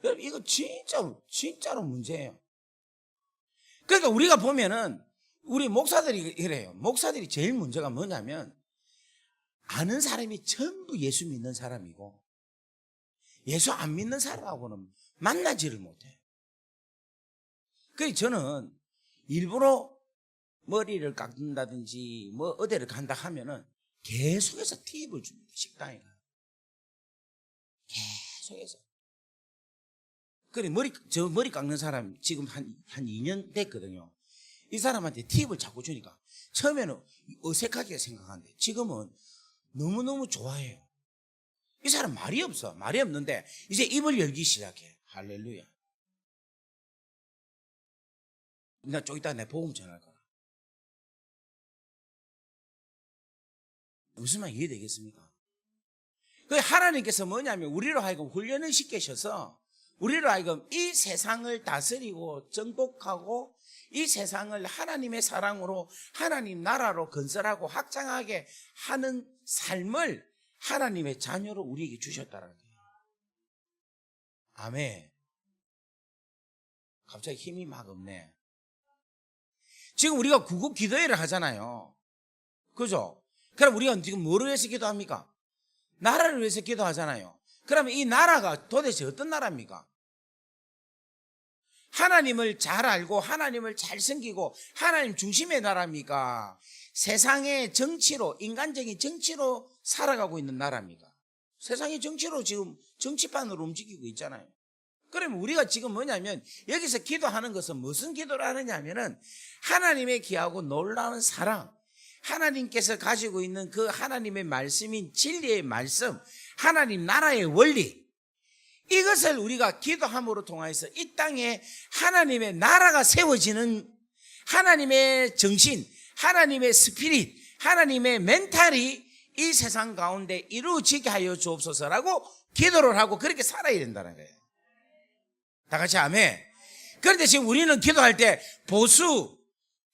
여러분 이거 진짜로 문제예요. 그러니까 우리가 보면은 우리 목사들이 이래요. 목사들이 제일 문제가 뭐냐면 아는 사람이 전부 예수 믿는 사람이고 예수 안 믿는 사람하고는 만나지를 못해. 그래서 저는 일부러 머리를 깎는다든지 뭐 어디를 간다 하면은 계속해서 팁을 줍니다. 식당에 가요. 계속해서. 그래, 저 머리 깎는 사람 지금 한 2년 됐거든요. 이 사람한테 팁을 자꾸 주니까 처음에는 어색하게 생각하는데 지금은 너무너무 좋아해요. 이 사람 말이 없어. 말이 없는데 이제 입을 열기 시작해. 할렐루야. 나 좀 이따 내 복음 전할 거야. 무슨 말 이해되겠습니까? 그 하나님께서 뭐냐면 우리로 하여금 훈련을 시키셔서 우리로 하여금 이 세상을 다스리고 정복하고 이 세상을 하나님의 사랑으로 하나님 나라로 건설하고 확장하게 하는 삶을 하나님의 자녀로 우리에게 주셨다는 거예요. 아멘. 갑자기 힘이 막 없네. 지금 우리가 구국 기도회를 하잖아요. 그죠? 그럼 우리가 지금 뭐를 위해서 기도합니까? 나라를 위해서 기도하잖아요. 그러면 이 나라가 도대체 어떤 나라입니까? 하나님을 잘 알고 하나님을 잘 섬기고 하나님 중심의 나라입니까? 세상의 정치로, 인간적인 정치로 살아가고 있는 나라입니까? 세상의 정치로 지금 정치판으로 움직이고 있잖아요. 그러면 우리가 지금 뭐냐면 여기서 기도하는 것은 무슨 기도를 하느냐 하면은 하나님의 귀하고 놀라운 사랑, 하나님께서 가지고 있는 그 하나님의 말씀인 진리의 말씀, 하나님 나라의 원리, 이것을 우리가 기도함으로 통해서 이 땅에 하나님의 나라가 세워지는 하나님의 정신, 하나님의 스피릿, 하나님의 멘탈이 이 세상 가운데 이루어지게 하여 주옵소서라고 기도를 하고 그렇게 살아야 된다는 거예요. 다 같이 아멘. 그런데 지금 우리는 기도할 때 보수,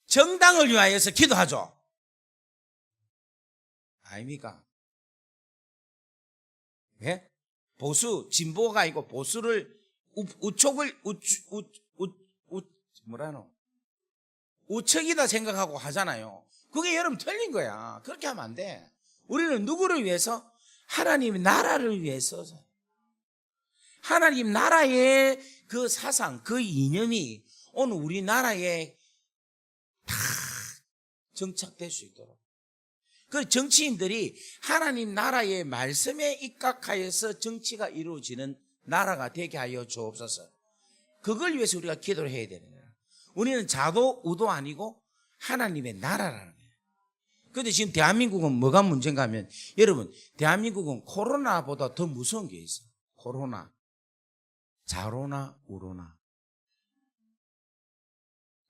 정당을 위하여서 기도하죠. 아닙니까? 예? 보수, 진보가 아니고 보수를, 우측이다 생각하고 하잖아요. 그게 여러분 틀린 거야. 그렇게 하면 안 돼. 우리는 누구를 위해서? 하나님의 나라를 위해서. 하나님 나라의 그 사상, 그 이념이 오늘 우리나라에 다 정착될 수 있도록. 그 정치인들이 하나님 나라의 말씀에 입각하여서 정치가 이루어지는 나라가 되게 하여 주옵소서. 그걸 위해서 우리가 기도를 해야 되는 거예요. 우리는 자도 우도 아니고 하나님의 나라라는 거예요. 그런데 지금 대한민국은 뭐가 문제인가 하면, 여러분, 대한민국은 코로나보다 더 무서운 게 있어요. 코로나. 자로나 우로나.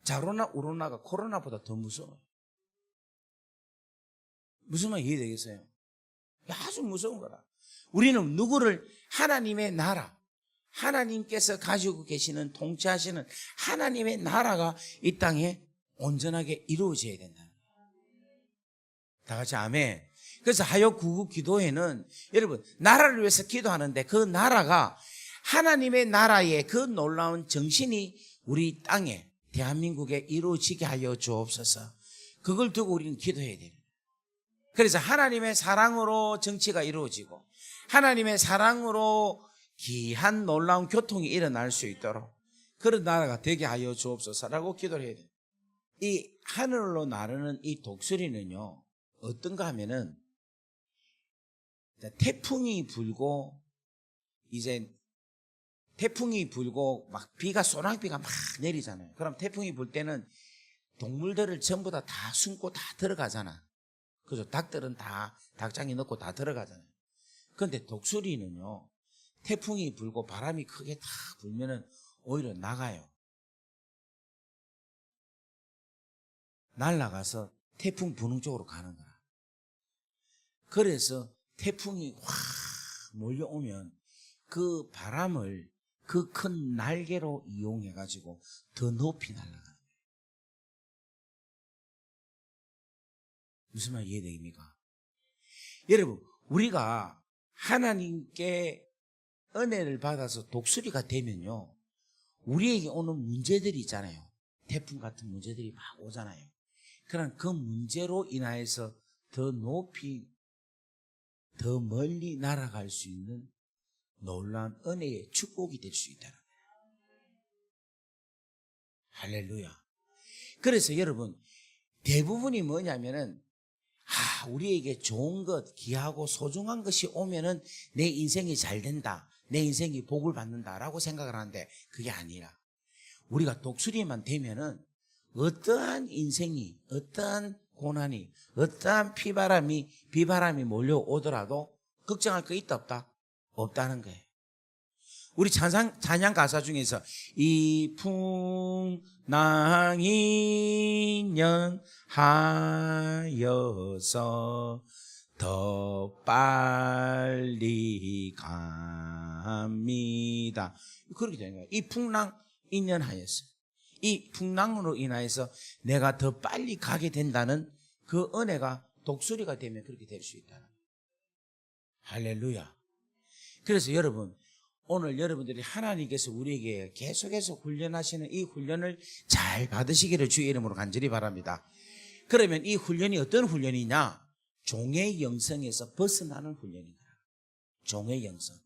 자로나 우로나가 코로나보다 더 무서워요. 무슨 말 이해되겠어요? 아주 무서운 거라. 우리는 누구를, 하나님의 나라, 하나님께서 가지고 계시는, 통치하시는 하나님의 나라가 이 땅에 온전하게 이루어져야 된다. 다 같이 아멘. 그래서 하여 구국 기도회는 여러분 나라를 위해서 기도하는데, 그 나라가 하나님의 나라의 그 놀라운 정신이 우리 땅에, 대한민국에 이루어지게 하여 주옵소서. 그걸 두고 우리는 기도해야 돼요. 그래서 하나님의 사랑으로 정치가 이루어지고 하나님의 사랑으로 귀한 놀라운 교통이 일어날 수 있도록 그런 나라가 되게 하여 주옵소서라고 기도를 해야 돼요. 이 하늘로 나르는 이 독수리는요, 어떤가 하면은, 태풍이 불고 막 비가, 소나기가 막 내리잖아요. 그럼 태풍이 불 때는 동물들을 전부 다 숨고 다 들어가잖아. 그죠? 닭들은 다 닭장에 넣고 다 들어가잖아요. 그런데 독수리는요, 태풍이 불고 바람이 크게 다 불면은 오히려 나가요. 날아가서 태풍 부는 쪽으로 가는 거야. 그래서 태풍이 확 몰려오면 그 바람을 그 큰 날개로 이용해가지고 더 높이 날아가는 거예요. 무슨 말 이해됩니까? 여러분, 우리가 하나님께 은혜를 받아서 독수리가 되면요, 우리에게 오는 문제들이 있잖아요. 태풍 같은 문제들이 막 오잖아요. 그럼 그 문제로 인하여서 더 높이, 더 멀리 날아갈 수 있는 놀라운 은혜의 축복이 될 수 있다는 거예요. 할렐루야. 그래서 여러분, 대부분이 뭐냐면은, 우리에게 좋은 것, 귀하고 소중한 것이 오면은 내 인생이 잘 된다, 내 인생이 복을 받는다라고 생각을 하는데, 그게 아니라 우리가 독수리만 되면은 어떠한 인생이, 어떠한 고난이, 어떠한 비바람이 몰려오더라도 걱정할 거 있다 없다? 없다는 거예요. 우리 찬양 가사 중에서 이 풍랑이 인연하여서 더 빨리 갑니다, 그렇게 되는 거예요. 이 풍랑 인연하여서, 이 풍랑으로 인하여서 내가 더 빨리 가게 된다는 그 은혜가 독수리가 되면 그렇게 될 수 있다. 할렐루야. 그래서 여러분, 오늘 여러분들이 하나님께서 우리에게 계속해서 훈련하시는 이 훈련을 잘 받으시기를 주의 이름으로 간절히 바랍니다. 그러면 이 훈련이 어떤 훈련이냐? 종의 영성에서 벗어나는 훈련입니다. 종의 영성.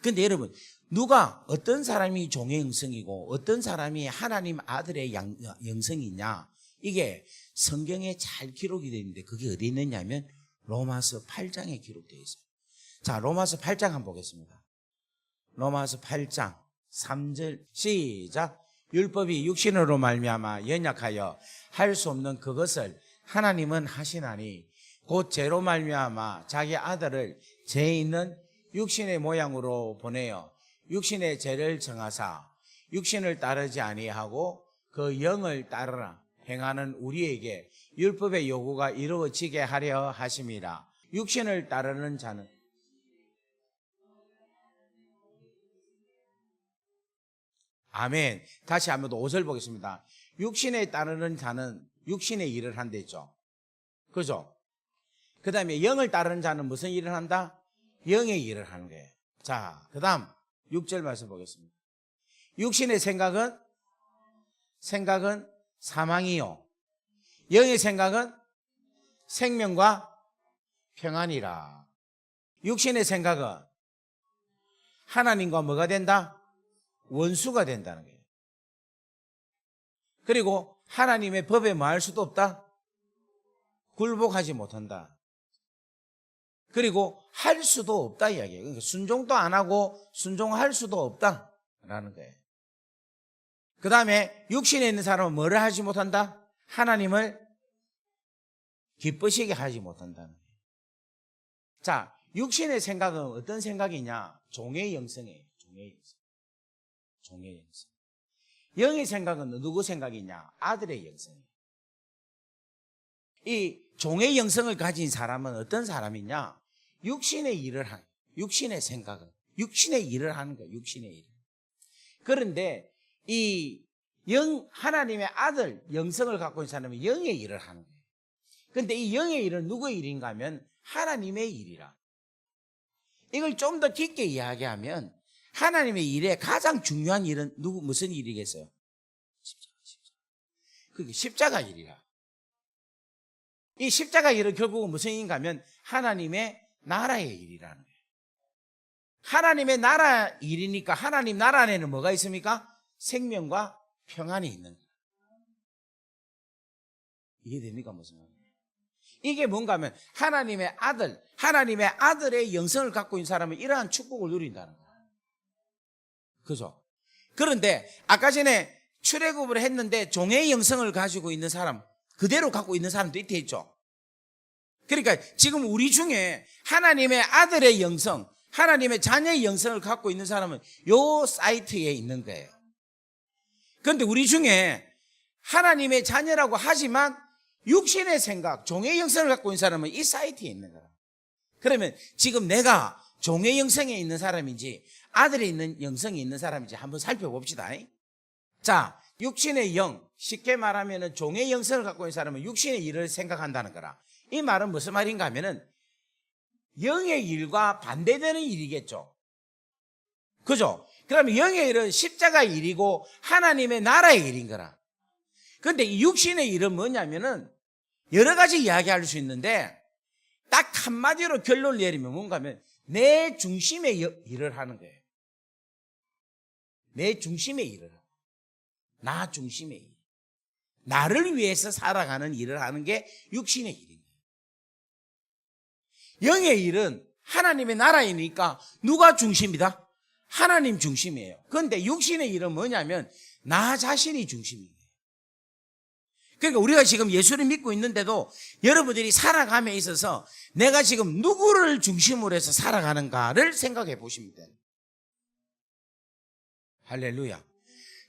근데 여러분, 어떤 사람이 종의 영성이고 어떤 사람이 하나님 아들의 영성이냐? 이게 성경에 잘 기록이 되어 있는데, 그게 어디 있느냐면 로마서 8장에 기록되어 있어요. 자, 로마서 8장 한번 보겠습니다. 로마서 8장 3절 시작. 율법이 육신으로 말미암아 연약하여 할 수 없는 그것을 하나님은 하시나니, 곧 죄로 말미암아 자기 아들을 죄 있는 육신의 모양으로 보내어 육신의 죄를 정하사 육신을 따르지 아니하고 그 영을 따르라 행하는 우리에게 율법의 요구가 이루어지게 하려 하심이라. 육신을 따르는 자는, 아멘. 다시 한번 더 5절 보겠습니다. 육신에 따르는 자는 육신의 일을 한댔죠. 그죠? 그 다음에 영을 따르는 자는 무슨 일을 한다? 영의 일을 하는 거예요. 자, 그 다음 6절 말씀 보겠습니다. 육신의 생각은 사망이요, 영의 생각은 생명과 평안이라. 육신의 생각은 하나님과 뭐가 된다? 원수가 된다는 거예요. 그리고 하나님의 법에 뭐할 수도 없다? 굴복하지 못한다. 그리고 할 수도 없다 이야기예요. 그러니까 순종도 안 하고 순종할 수도 없다라는 거예요. 그 다음에 육신에 있는 사람은 뭐를 하지 못한다? 하나님을 기쁘시게 하지 못한다는 거예요. 자, 육신의 생각은 어떤 생각이냐? 종의 영성이에요. 종의 영성. 종의 영성. 영의 생각은 누구 생각이냐? 아들의 영성이에요. 이 종의 영성을 가진 사람은 어떤 사람이냐? 육신의 일을 하는, 육신의 생각은 육신의 일을 하는 거예요. 육신의 일. 그런데 이 하나님의 아들 영성을 갖고 있는 사람은 영의 일을 하는 거예요. 그런데 이 영의 일은 누구의 일인가 하면 하나님의 일이라. 이걸 좀 더 깊게 이야기하면 하나님의 일에 가장 중요한 일은 무슨 일이겠어요? 십자가. 그게 십자가 일이라. 이 십자가 일은 결국은 무슨 일인가 하면 하나님의 나라의 일이라는 거예요. 하나님의 나라 일이니까 하나님 나라 안에는 뭐가 있습니까? 생명과 평안이 있는 거예요. 이해됩니까? 무슨 말이에요? 이게 뭔가 하면 하나님의 아들의 영성을 갖고 있는 사람은 이러한 축복을 누린다는 거예요. 그죠? 그런데 아까 전에 출애굽을 했는데 종의 영성을 가지고 있는 사람, 그대로 갖고 있는 사람도 있대 있죠. 그러니까 지금 우리 중에 하나님의 아들의 영성, 하나님의 자녀의 영성을 갖고 있는 사람은 요 사이트에 있는 거예요. 그런데 우리 중에 하나님의 자녀라고 하지만 육신의 생각, 종의 영성을 갖고 있는 사람은 이 사이트에 있는 거야. 그러면 지금 내가 종의 영성에 있는 사람인지 아들에 있는 영성이 있는 사람인지 한번 살펴봅시다. 자, 육신의 영, 쉽게 말하면 종의 영성을 갖고 있는 사람은 육신의 일을 생각한다는 거라. 이 말은 무슨 말인가 하면은 영의 일과 반대되는 일이겠죠. 그죠? 그러면 영의 일은 십자가의 일이고 하나님의 나라의 일인 거라. 그런데 이 육신의 일은 뭐냐면은 여러 가지 이야기할 수 있는데 딱 한마디로 결론을 내리면 뭔가 하면 내 중심의 일을 하는 거예요. 내 중심의 일을 하는 거예요. 나 중심의 일. 나를 위해서 살아가는 일을 하는 게 육신의 일인 거예요. 영의 일은 하나님의 나라이니까 누가 중심이다? 하나님 중심이에요. 그런데 육신의 일은 뭐냐면 나 자신이 중심이에요. 그러니까 우리가 지금 예수를 믿고 있는데도 여러분들이 살아감에 있어서 내가 지금 누구를 중심으로 해서 살아가는가를 생각해 보시면 돼요. 할렐루야.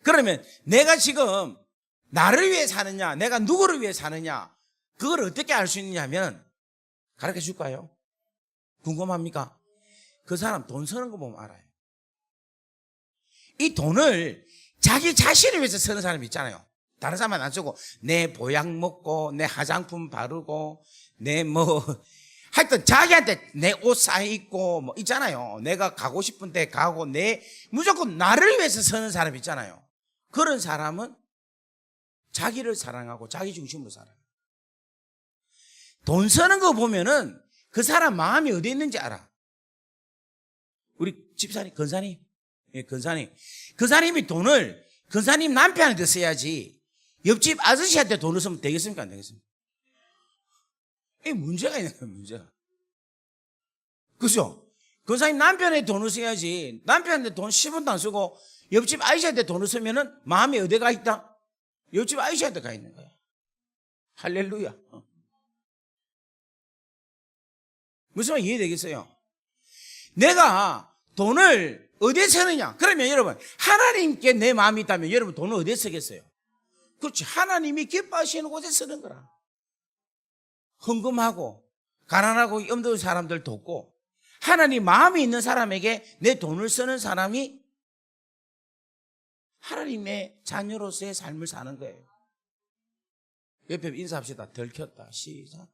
그러면 내가 지금 나를 위해 사느냐, 내가 누구를 위해 사느냐, 그걸 어떻게 알 수 있느냐면 가르쳐 줄까요? 궁금합니까? 그 사람 돈 쓰는 거 보면 알아요. 이 돈을 자기 자신을 위해서 쓰는 사람이 있잖아요. 다른 사람은 안 쓰고 내 보약 먹고 내 화장품 바르고 내 하여튼 자기한테 내 옷 사 입고 있잖아요. 내가 가고 싶은 데 가고 무조건 나를 위해서 쓰는 사람 있잖아요. 그런 사람은 자기를 사랑하고 자기 중심으로 살아요. 돈 쓰는 거 보면은 그 사람 마음이 어디 있는지 알아. 우리 집사님, 근사님. 예, 근사님. 근사님이 돈을 근사님 남편한테 써야지 옆집 아저씨한테 돈을 쓰면 되겠습니까? 안 되겠습니까? 이 문제가 있는 거예요, 문제가. 그죠? 근사님 남편한테 돈을 써야지 남편한테 돈 10원도 안 쓰고 옆집 아저씨한테 돈을 쓰면은 마음이 어디가 있다? 옆집 아저씨한테 가 있는 거야. 할렐루야. 무슨 말 이해되겠어요? 내가 돈을 어디에 쓰느냐? 그러면 여러분, 하나님께 내 마음이 있다면 여러분 돈을 어디에 쓰겠어요? 그렇지. 하나님이 기뻐하시는 곳에 쓰는 거라. 헌금하고, 가난하고 염도의 사람들 돕고, 하나님 마음이 있는 사람에게 내 돈을 쓰는 사람이 하나님의 자녀로서의 삶을 사는 거예요. 옆에 인사합시다. 들켰다. 시작.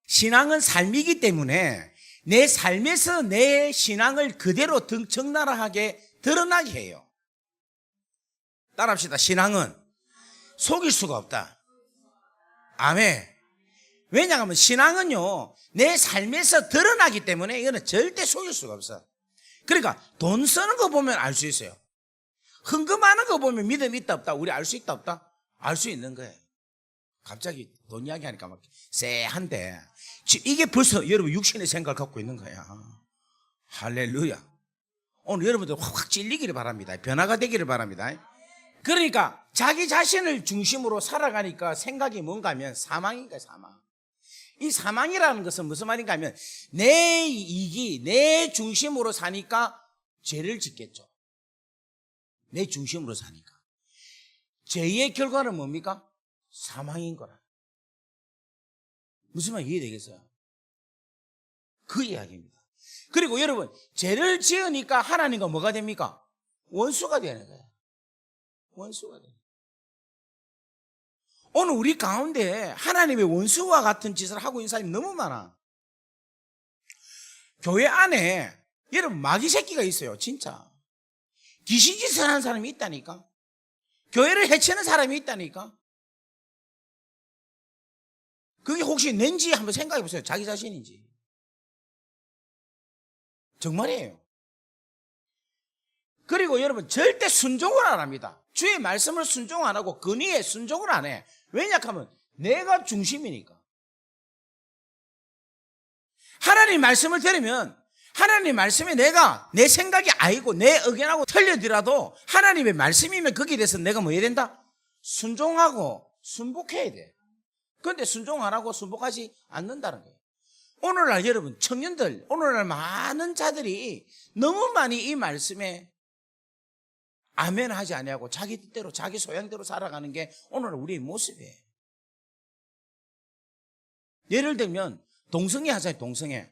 신앙은 삶이기 때문에 내 삶에서 내 신앙을 그대로 적나라하게 드러나게 해요. 따라합시다. 신앙은 속일 수가 없다. 아멘. 왜냐하면 신앙은요, 내 삶에서 드러나기 때문에 이거는 절대 속일 수가 없어. 그러니까 돈 쓰는 거 보면 알 수 있어요. 헌금하는 거 보면 믿음이 있다 없다 우리 알 수 있다 없다? 알 수 있는 거예요. 갑자기 돈 이야기 하니까 막 쎄한데 이게 벌써 여러분 육신의 생각을 갖고 있는 거야. 할렐루야. 오늘 여러분들 확 찔리기를 바랍니다. 변화가 되기를 바랍니다. 그러니까 자기 자신을 중심으로 살아가니까 생각이 뭔가 하면 사망인가 사망. 이 사망이라는 것은 무슨 말인가 하면 내 이익이 내 중심으로 사니까 죄를 짓겠죠. 내 중심으로 사니까. 죄의 결과는 뭡니까? 사망인 거라. 무슨 말 이해되겠어요? 그 이야기입니다. 그리고 여러분 죄를 지으니까 하나님과 뭐가 됩니까? 원수가 되는 거예요. 원수가 되는 거예요. 오늘 우리 가운데 하나님의 원수와 같은 짓을 하고 있는 사람이 너무 많아. 교회 안에 여러분 마귀 새끼가 있어요. 진짜 귀신짓을 하는 사람이 있다니까. 교회를 해치는 사람이 있다니까. 그게 혹시 낸지 한번 생각해 보세요. 자기 자신인지. 정말이에요. 그리고 여러분 절대 순종을 안 합니다. 주의 말씀을 순종 안 하고 근위에 순종을 안 해. 왜냐하면 내가 중심이니까. 하나님 말씀을 들으면 하나님 말씀에 내가 내 생각이 아니고 내 의견하고 틀리더라도 하나님의 말씀이면 거기에 대해서 내가 뭐 해야 된다? 순종하고 순복해야 돼. 그런데 순종 안 하고 순복하지 않는다는 거예요. 오늘날 여러분 청년들, 오늘날 많은 자들이 너무 많이 이 말씀에 아멘 하지 아니하고 자기 뜻대로 자기 소양대로 살아가는 게 오늘 우리의 모습이에요. 예를 들면 동성애 하잖아요. 동성애.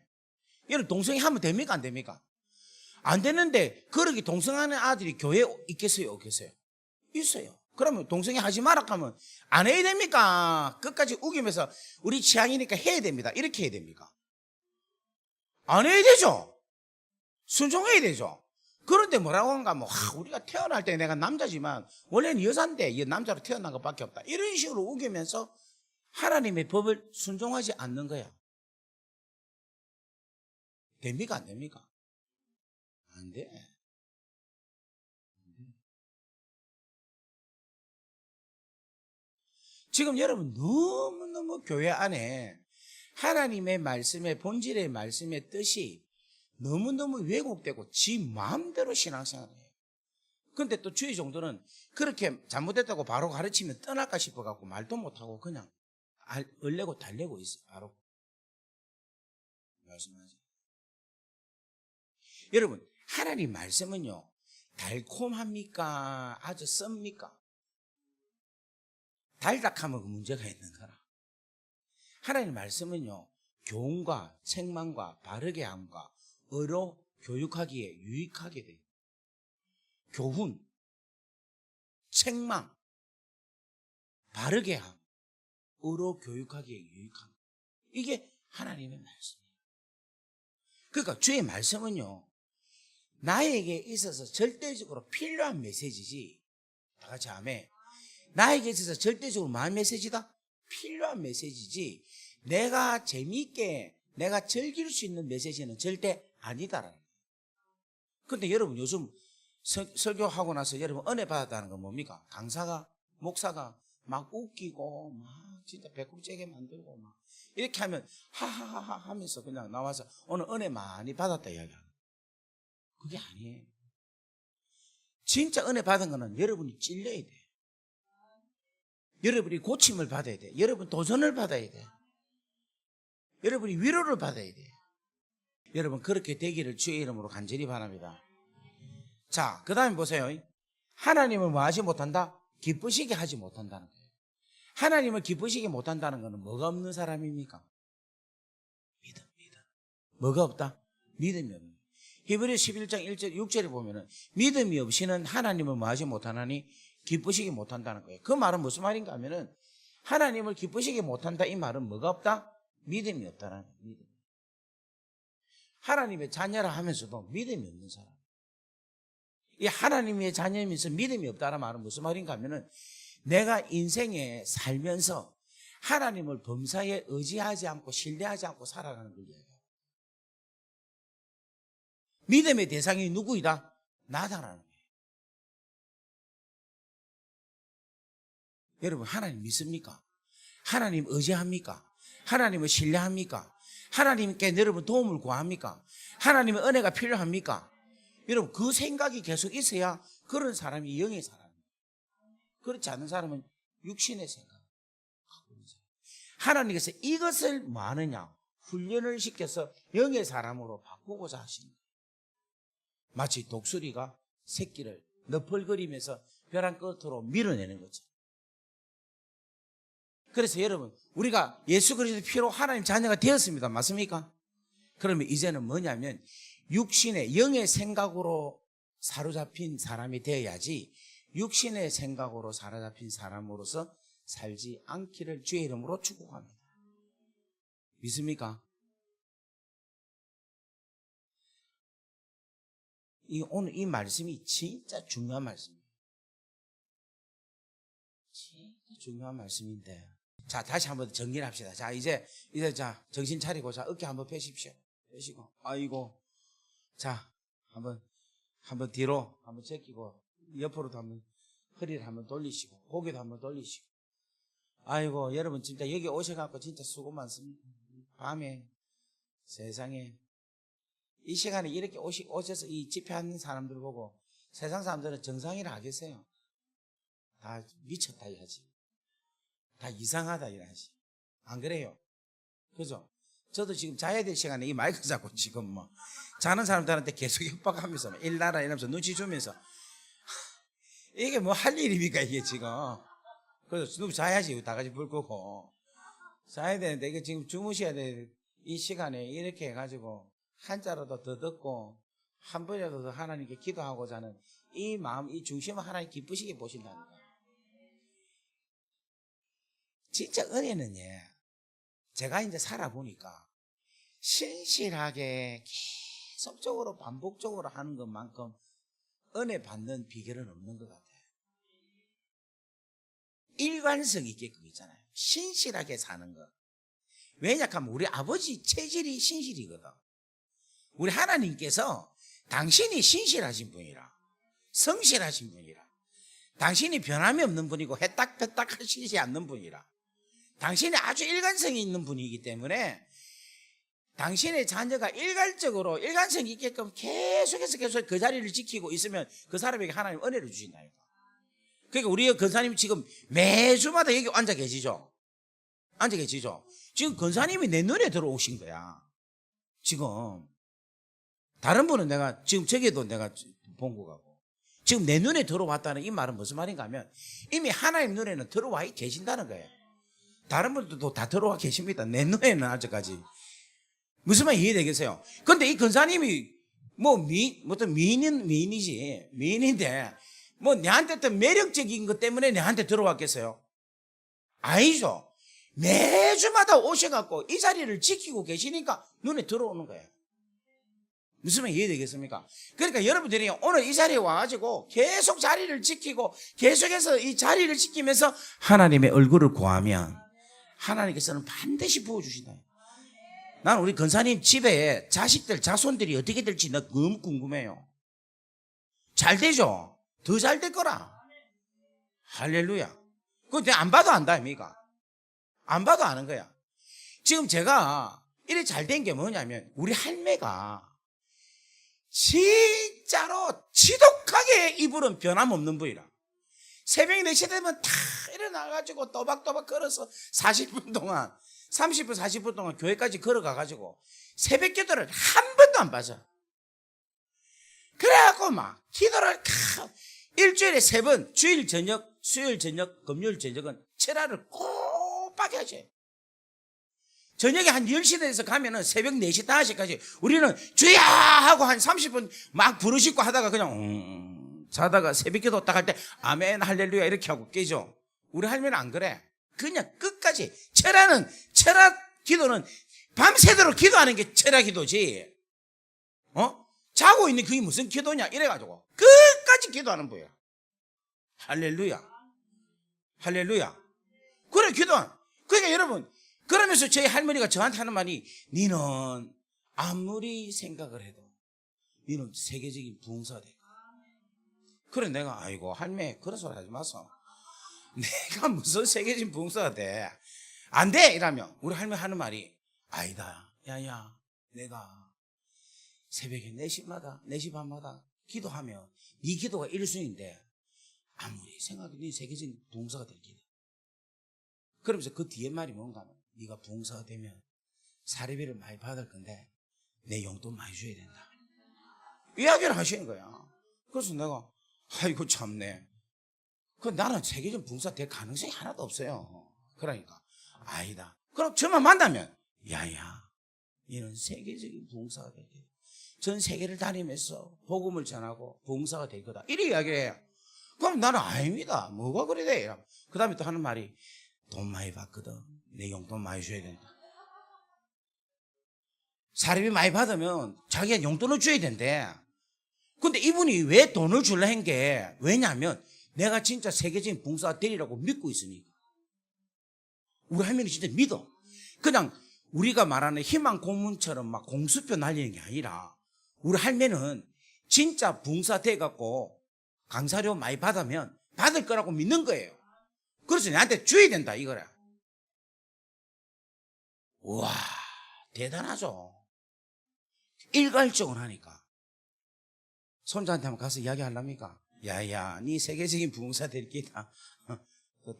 여러분 동성애 하면 됩니까 안 됩니까? 안 되는데 그렇게 동성하는 아들이 교회에 있겠어요 없겠어요? 있어요. 그러면 동성애 하지 마라 하면 안 해야 됩니까? 끝까지 우기면서 우리 취향이니까 해야 됩니다. 이렇게 해야 됩니까? 안 해야 되죠. 순종해야 되죠. 그런데 뭐라고 하는가 하면 우리가 태어날 때 내가 남자지만 원래는 여잔데 이 남자로 태어난 것밖에 없다. 이런 식으로 우기면서 하나님의 법을 순종하지 않는 거야. 됩니까 안 됩니까? 안 돼. 지금 여러분 너무너무 교회 안에 하나님의 말씀의 본질의 말씀의 뜻이 너무너무 왜곡되고 지 마음대로 신앙생활을 해요. 그런데 또 주의 정도는 그렇게 잘못됐다고 바로 가르치면 떠날까 싶어갖고 말도 못하고 그냥 얼레고 달래고 있어요. 바로 말씀하세요. 여러분 하나님 말씀은요 달콤합니까? 아주 씁니까? 달닥하면 그 문제가 있는 거라. 하나님 말씀은요 교훈과 책망과 바르게 함과 의로 교육하기에 유익하게 돼요. 교훈, 책망, 바르게 함, 의로 교육하기에 유익함. 이게 하나님의 말씀이에요. 그러니까 주의 말씀은요 나에게 있어서 절대적으로 필요한 메시지지. 다 같이 아멘. 나에게 있어서 절대적으로 뭐한 메시지다? 필요한 메시지지 내가 재미있게 내가 즐길 수 있는 메시지는 절대 아니다라는 거예요. 그런데 여러분 요즘 설교하고 나서 여러분 은혜 받았다는 건 뭡니까? 강사가 목사가 막 웃기고 막 진짜 배꼽 째게 만들고 막 이렇게 하면 하하하하 하면서 그냥 나와서 오늘 은혜 많이 받았다 이야기하는 그게 아니에요. 진짜 은혜 받은 거는 여러분이 찔려야 돼. 여러분이 고침을 받아야 돼. 여러분 도전을 받아야 돼. 여러분이 위로를 받아야 돼. 여러분 그렇게 되기를 주의 이름으로 간절히 바랍니다. 자, 그 다음에 보세요. 하나님을 뭐 하지 못한다? 기쁘시게 하지 못한다는 거예요. 하나님을 기쁘시게 못한다는 것은 뭐가 없는 사람입니까? 믿음. 뭐가 없다? 믿음이 없는 거예요. 히브리서 11장 1절 6절에 보면은 믿음이 없이는 하나님을 뭐 하지 못하나니 기쁘시게 못한다는 거예요. 그 말은 무슨 말인가 하면은 하나님을 기쁘시게 못한다 이 말은 뭐가 없다? 믿음이 없다는 거예요. 믿음. 하나님의 자녀라 하면서도 믿음이 없는 사람. 이 하나님의 자녀이면서 믿음이 없다는 말은 무슨 말인가 하면은 내가 인생에 살면서 하나님을 범사에 의지하지 않고 신뢰하지 않고 살아가는 걸 이야기해요. 믿음의 대상이 누구이다? 나다라는 거예요. 여러분 하나님 믿습니까? 하나님 의지합니까? 하나님을 신뢰합니까? 하나님께 여러분 도움을 구합니까? 하나님의 은혜가 필요합니까? 여러분 그 생각이 계속 있어야 그런 사람이 영의 사람이에요. 그렇지 않은 사람은 육신의 생각. 하나님께서 이것을 뭐 하느냐? 훈련을 시켜서 영의 사람으로 바꾸고자 하시는 거예요. 마치 독수리가 새끼를 너펄거리면서 벼랑 끝으로 밀어내는 거죠. 그래서 여러분 우리가 예수 그리스도의 피로 하나님 자녀가 되었습니다. 맞습니까? 그러면 이제는 뭐냐면 육신의 영의 생각으로 사로잡힌 사람이 되어야지 육신의 생각으로 사로잡힌 사람으로서 살지 않기를 주의 이름으로 축복합니다. 믿습니까? 오늘 이 말씀이 진짜 중요한 말씀이에요. 진짜 중요한 말씀인데. 자, 다시 한번 정리를 합시다. 자, 이제 자, 정신 차리고, 자, 어깨 한번 펴십시오. 펴시고, 아이고. 자, 한번 뒤로 한번 제끼고, 옆으로도 한번, 허리를 한번 돌리시고, 고개도 한번 돌리시고. 아이고, 여러분 진짜 여기 오셔갖고 진짜 수고 많습니다. 밤에, 세상에. 이 시간에 이렇게 오셔서 이 집회하는 사람들 보고 세상 사람들은 정상이라 하겠어요. 다 미쳤다 이하지. 다 이상하다 이하지. 안 그래요? 그죠? 저도 지금 자야 될 시간에 이 마이크 잡고 지금 뭐 자는 사람들한테 계속 협박하면서 일나라 이러면서 눈치 주면서 이게 뭐 할 일입니까 이게 지금. 그래서 누구 자야지. 다 같이 불 끄고 자야 되는데 이게 지금 주무셔야 될 이 시간에 이렇게 해가지고 한자라도 더 듣고 한 번이라도 더 하나님께 기도하고자 하는 이 마음, 이 중심을 하나님 기쁘시게 보신다는 거예요. 진짜 은혜는 제가 이제 살아보니까 신실하게 계속적으로 반복적으로 하는 것만큼 은혜 받는 비결은 없는 것 같아요. 일관성 있게 그거 있잖아요. 신실하게 사는 것. 왜냐하면 우리 아버지 체질이 신실이거든. 우리 하나님께서 당신이 신실하신 분이라, 성실하신 분이라, 당신이 변함이 없는 분이고 해딱해딱 하시지 않는 분이라, 당신이 아주 일관성이 있는 분이기 때문에 당신의 자녀가 일괄적으로 일관성이 있게끔 계속 그 자리를 지키고 있으면 그 사람에게 하나님 은혜를 주신다니까. 그러니까 우리 권사님 지금 매주마다 여기 앉아 계시죠? 앉아 계시죠? 지금 권사님이 내 눈에 들어오신 거야. 지금. 다른 분은 내가 지금 저기도 내가 본 거 같고. 지금 내 눈에 들어왔다는 이 말은 무슨 말인가 하면 이미 하나님 눈에는 들어와 계신다는 거예요. 다른 분들도 다 들어와 계십니다. 내 눈에는 아직까지. 무슨 말 이해되겠어요? 근데 이 권사님이 어떤 미인인데 뭐 내한테 어떤 매력적인 것 때문에 내한테 들어왔겠어요? 아니죠. 매주마다 오셔갖고 이 자리를 지키고 계시니까 눈에 들어오는 거예요. 무슨 말 이해되겠습니까? 그러니까 여러분들이 오늘 이 자리에 와가지고 계속 자리를 지키고 계속해서 이 자리를 지키면서 하나님의 얼굴을 구하면 하나님께서는 반드시 부어주신다. 난 우리 권사님 집에 자손들이 어떻게 될지 나 너무 궁금해요. 잘 되죠? 더 잘 될 거라. 할렐루야. 그거 내가 안 봐도 안다, 아닙니까? 안 봐도 아는 거야. 지금 제가 이래 잘 된 게 뭐냐면 우리 할매가 진짜로 지독하게 이불은 변함없는 분이라. 새벽 4시 되면 다 일어나가지고 또박또박 걸어서 40분 동안 30분 40분 동안 교회까지 걸어가가지고 새벽 기도를 한 번도 안 빠져. 그래갖고 막 기도를 일주일에 3번 주일 저녁, 수요일 저녁, 금요일 저녁은 철야를 꼭 빠게 하지. 저녁에 한 10시 돼서 가면은 새벽 4시, 5시까지 우리는 주야! 하고 한 30분 막 부르짖고 하다가 그냥 자다가 새벽 기도 딱 할 때 아멘, 할렐루야 이렇게 하고 깨죠. 우리 할머니는 안 그래. 그냥 끝까지 철야 기도는 밤새도록 기도하는 게 철야 기도지. 자고 있는 그게 무슨 기도냐 이래가지고 끝까지 기도하는 거예요. 할렐루야. 할렐루야. 그래 기도한. 그러니까 여러분 그러면서 저희 할머니가 저한테 하는 말이 니는 아무리 생각을 해도 니는 세계적인 부흥사가 될 거야. 그래 내가 아이고 할매 그런 소리 하지 마소. 내가 무슨 세계적인 부흥사가 돼. 안 돼! 이러면 우리 할머니 하는 말이 아니다. 야야, 내가 새벽에 4시마다 4시 반마다 기도하면 네 기도가 1순위인데 아무리 생각해도 네 세계적인 부흥사가 될 기도. 그러면서 그 뒤에 말이 뭔가 하면 네가 부흥사가 되면 사례비를 많이 받을 건데 내 용돈 많이 줘야 된다. 이야기를 하시는 거야. 그래서 내가 아이고 참네. 나는 세계적인 부흥사 될 가능성이 하나도 없어요. 그러니까 아니다. 그럼 저만 만나면 야야, 이는 세계적인 부흥사가 될 거다. 전 세계를 다니면서 복음을 전하고 부흥사가 될 거다. 이렇게 이야기해요. 그럼 나는 아닙니다. 뭐가 그래 돼? 그 다음에 또 하는 말이 돈 많이 받거든. 내 용돈 많이 줘야 된다. 사례비 많이 받으면 자기가 용돈을 줘야 된대. 근데 이분이 왜 돈을 줄라 한 게 왜냐하면 내가 진짜 세계적인 부흥사가 되리라고 믿고 있으니까. 우리 할머니 진짜 믿어. 그냥 우리가 말하는 희망 고문처럼 막 공수표 날리는 게 아니라 우리 할매는 진짜 부흥사 돼갖고 강사료 많이 받으면 받을 거라고 믿는 거예요. 그래서 내한테 줘야 된다 이거라. 우와, 대단하죠. 일괄적으로 하니까. 손자한테 한번 가서 이야기하랍니까? 야야, 네 세계적인 부흥사 될 기다.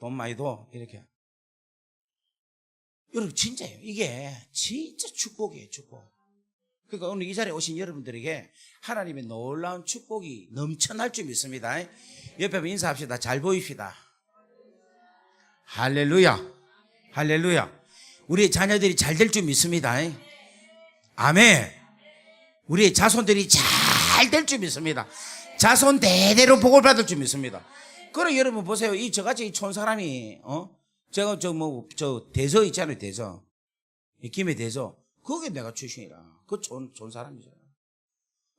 돈 많이 둬. 이렇게. 여러분 진짜예요. 이게 진짜 축복이에요. 축복. 그러니까 오늘 이 자리에 오신 여러분들에게 하나님의 놀라운 축복이 넘쳐날 줄 믿습니다. 옆에 한번 인사합시다. 잘 보입시다. 할렐루야. 할렐루야. 우리의 자녀들이 잘 될 줄 믿습니다. 아멘. 우리의 자손들이 잘 될 줄 믿습니다. 자손 대대로 복을 받을 줄 믿습니다. 그래 여러분 보세요. 저같이 촌 사람이 제가 대저 있잖아요. 대저. 김해 대저. 그게 내가 출신이라. 그 촌 사람이잖아.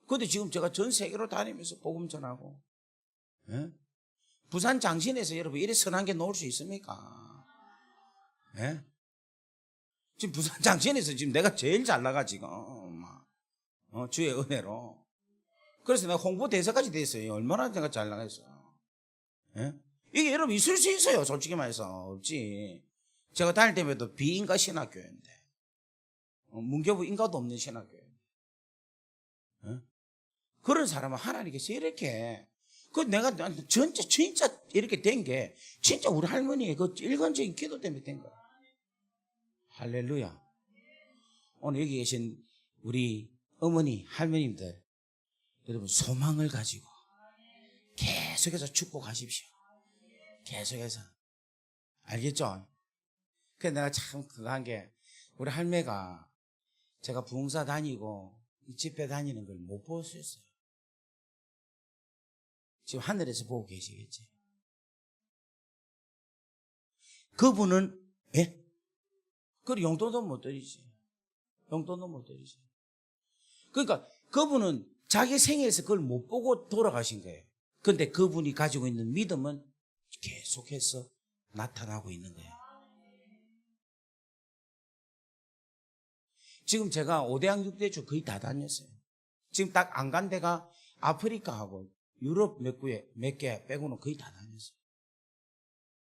근데 지금 제가 전 세계로 다니면서 복음 전하고, 예? 부산 장신에서 여러분 이래 선한 게 놓을 수 있습니까? 예? 지금 부산 장신에서 지금 내가 제일 잘 나가 지금. 주의 은혜로. 그래서 내가 홍보대사까지 됐어요. 얼마나 내가 잘 나가겠어요. 예? 이게 여러분 있을 수 있어요. 솔직히 말해서. 없지. 제가 다닐 때마다 비인가 신학교였는데. 문교부 인가도 없는 신학교예요. 예? 그런 사람은 하나님께서 이렇게, 내가 진짜 이렇게 된 게, 진짜 우리 할머니의 그 일관적인 기도 때문에 된 거야. 할렐루야. 오늘 여기 계신 우리 어머니, 할머님들, 여러분 소망을 가지고 계속해서 축복하십시오. 계속해서. 알겠죠? 그래서 내가 참 그거 한 게, 우리 할매가 제가 부흥사 다니고 이 집회 다니는 걸 못 보셨어요. 지금 하늘에서 보고 계시겠지. 그분은, 예? 그 용돈도 못 드리지. 용돈도 못 드리지. 그러니까 그분은 자기 생애에서 그걸 못 보고 돌아가신 거예요. 근데 그분이 가지고 있는 믿음은 계속해서 나타나고 있는 거예요. 지금 제가 5대양 6대주 거의 다 다녔어요. 지금 딱 안 간 데가 아프리카하고 유럽 몇 개 빼고는 거의 다 다녔어요.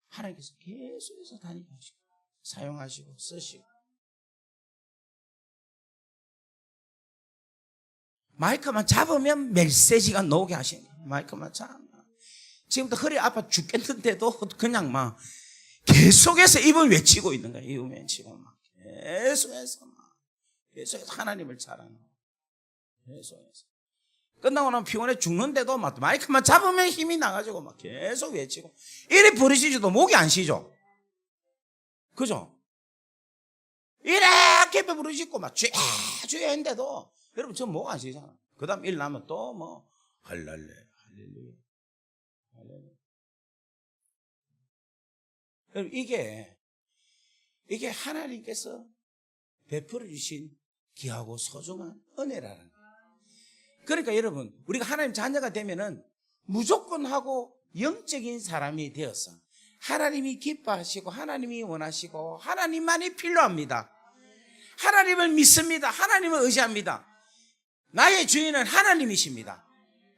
하나님께서 계속해서 다니게 하시고 사용하시고 쓰시고. 마이크만 잡으면 메시지가 나오게 하시는 거예요. 마이크만 잡으면. 지금도 허리 아파 죽겠는데도 그냥 막 계속해서 입을 외치고 있는 거예요. 입을 외치고 막 계속해서 하나님을 자랑하고 계속해서. 끝나고 나면 피곤해 죽는데도 막 마이크만 잡으면 힘이 나가지고 막 계속 외치고. 이래 부르시지도 목이 안 쉬죠. 그죠? 이렇게 부르시고 막 죄 했는데도 여러분 저 목 안 쉬잖아. 그 다음 일 나면 또 뭐 할렐루야. 여러분 이게 하나님께서 베풀어 주신 귀하고 소중한 은혜라는 거예요. 그러니까 여러분 우리가 하나님 자녀가 되면은 무조건 하고 영적인 사람이 되었어. 하나님이 기뻐하시고 하나님이 원하시고 하나님만이 필요합니다. 하나님을 믿습니다. 하나님을 의지합니다. 나의 주인은 하나님이십니다.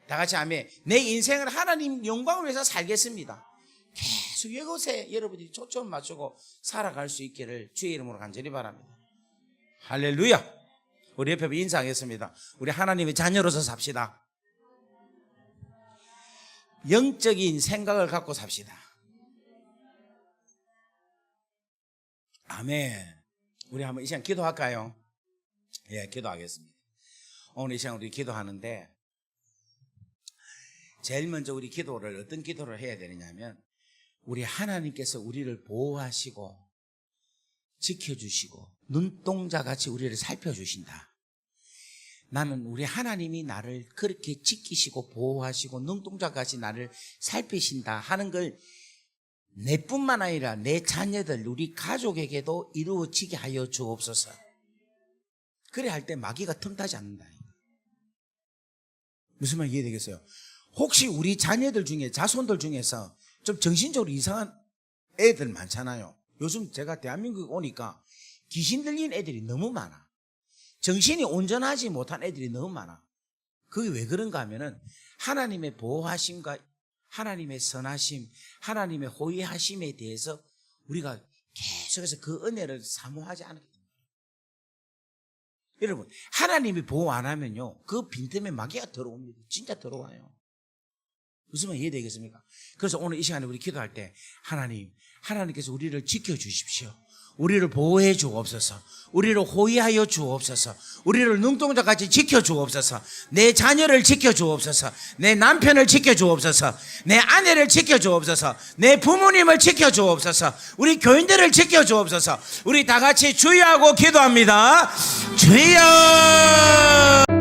다 같이 아멘. 내 인생을 하나님 영광을 위해서 살겠습니다. 계속 이것에 여러분들이 초점 맞추고 살아갈 수 있기를 주의 이름으로 간절히 바랍니다. 할렐루야. 우리 옆에 인사하겠습니다. 우리 하나님의 자녀로서 삽시다. 영적인 생각을 갖고 삽시다. 아멘. 우리 한번 이 시간 기도할까요? 예, 기도하겠습니다. 오늘 이 시간 우리 기도하는데 제일 먼저 우리 기도를 어떤 기도를 해야 되느냐면 우리 하나님께서 우리를 보호하시고 지켜주시고 눈동자같이 우리를 살펴주신다. 나는 우리 하나님이 나를 그렇게 지키시고 보호하시고 눈동자같이 나를 살피신다 하는 걸 내뿐만 아니라 내 자녀들 우리 가족에게도 이루어지게 하여 주옵소서. 그래 할 때 마귀가 틈타지 않는다. 무슨 말 이해되겠어요? 혹시 우리 자녀들 중에 자손들 중에서 좀 정신적으로 이상한 애들 많잖아요. 요즘 제가 대한민국에 오니까 귀신 들린 애들이 너무 많아. 정신이 온전하지 못한 애들이 너무 많아. 그게 왜 그런가 하면은 하나님의 보호하심과 하나님의 선하심, 하나님의 호의하심에 대해서 우리가 계속해서 그 은혜를 사모하지 않기 때문에. 여러분, 하나님이 보호 안 하면요, 그 빈틈에 마귀가 들어옵니다. 진짜 들어와요. 무슨 말 이해되겠습니까? 그래서 오늘 이 시간에 우리 기도할 때 하나님께서 우리를 지켜주십시오. 우리를 보호해 주옵소서. 우리를 호위하여 주옵소서. 우리를 눈동자같이 지켜주옵소서. 내 자녀를 지켜주옵소서. 내 남편을 지켜주옵소서. 내 아내를 지켜주옵소서. 내 부모님을 지켜주옵소서. 우리 교인들을 지켜주옵소서. 우리 다 같이 주여 하고 기도합니다. 주여.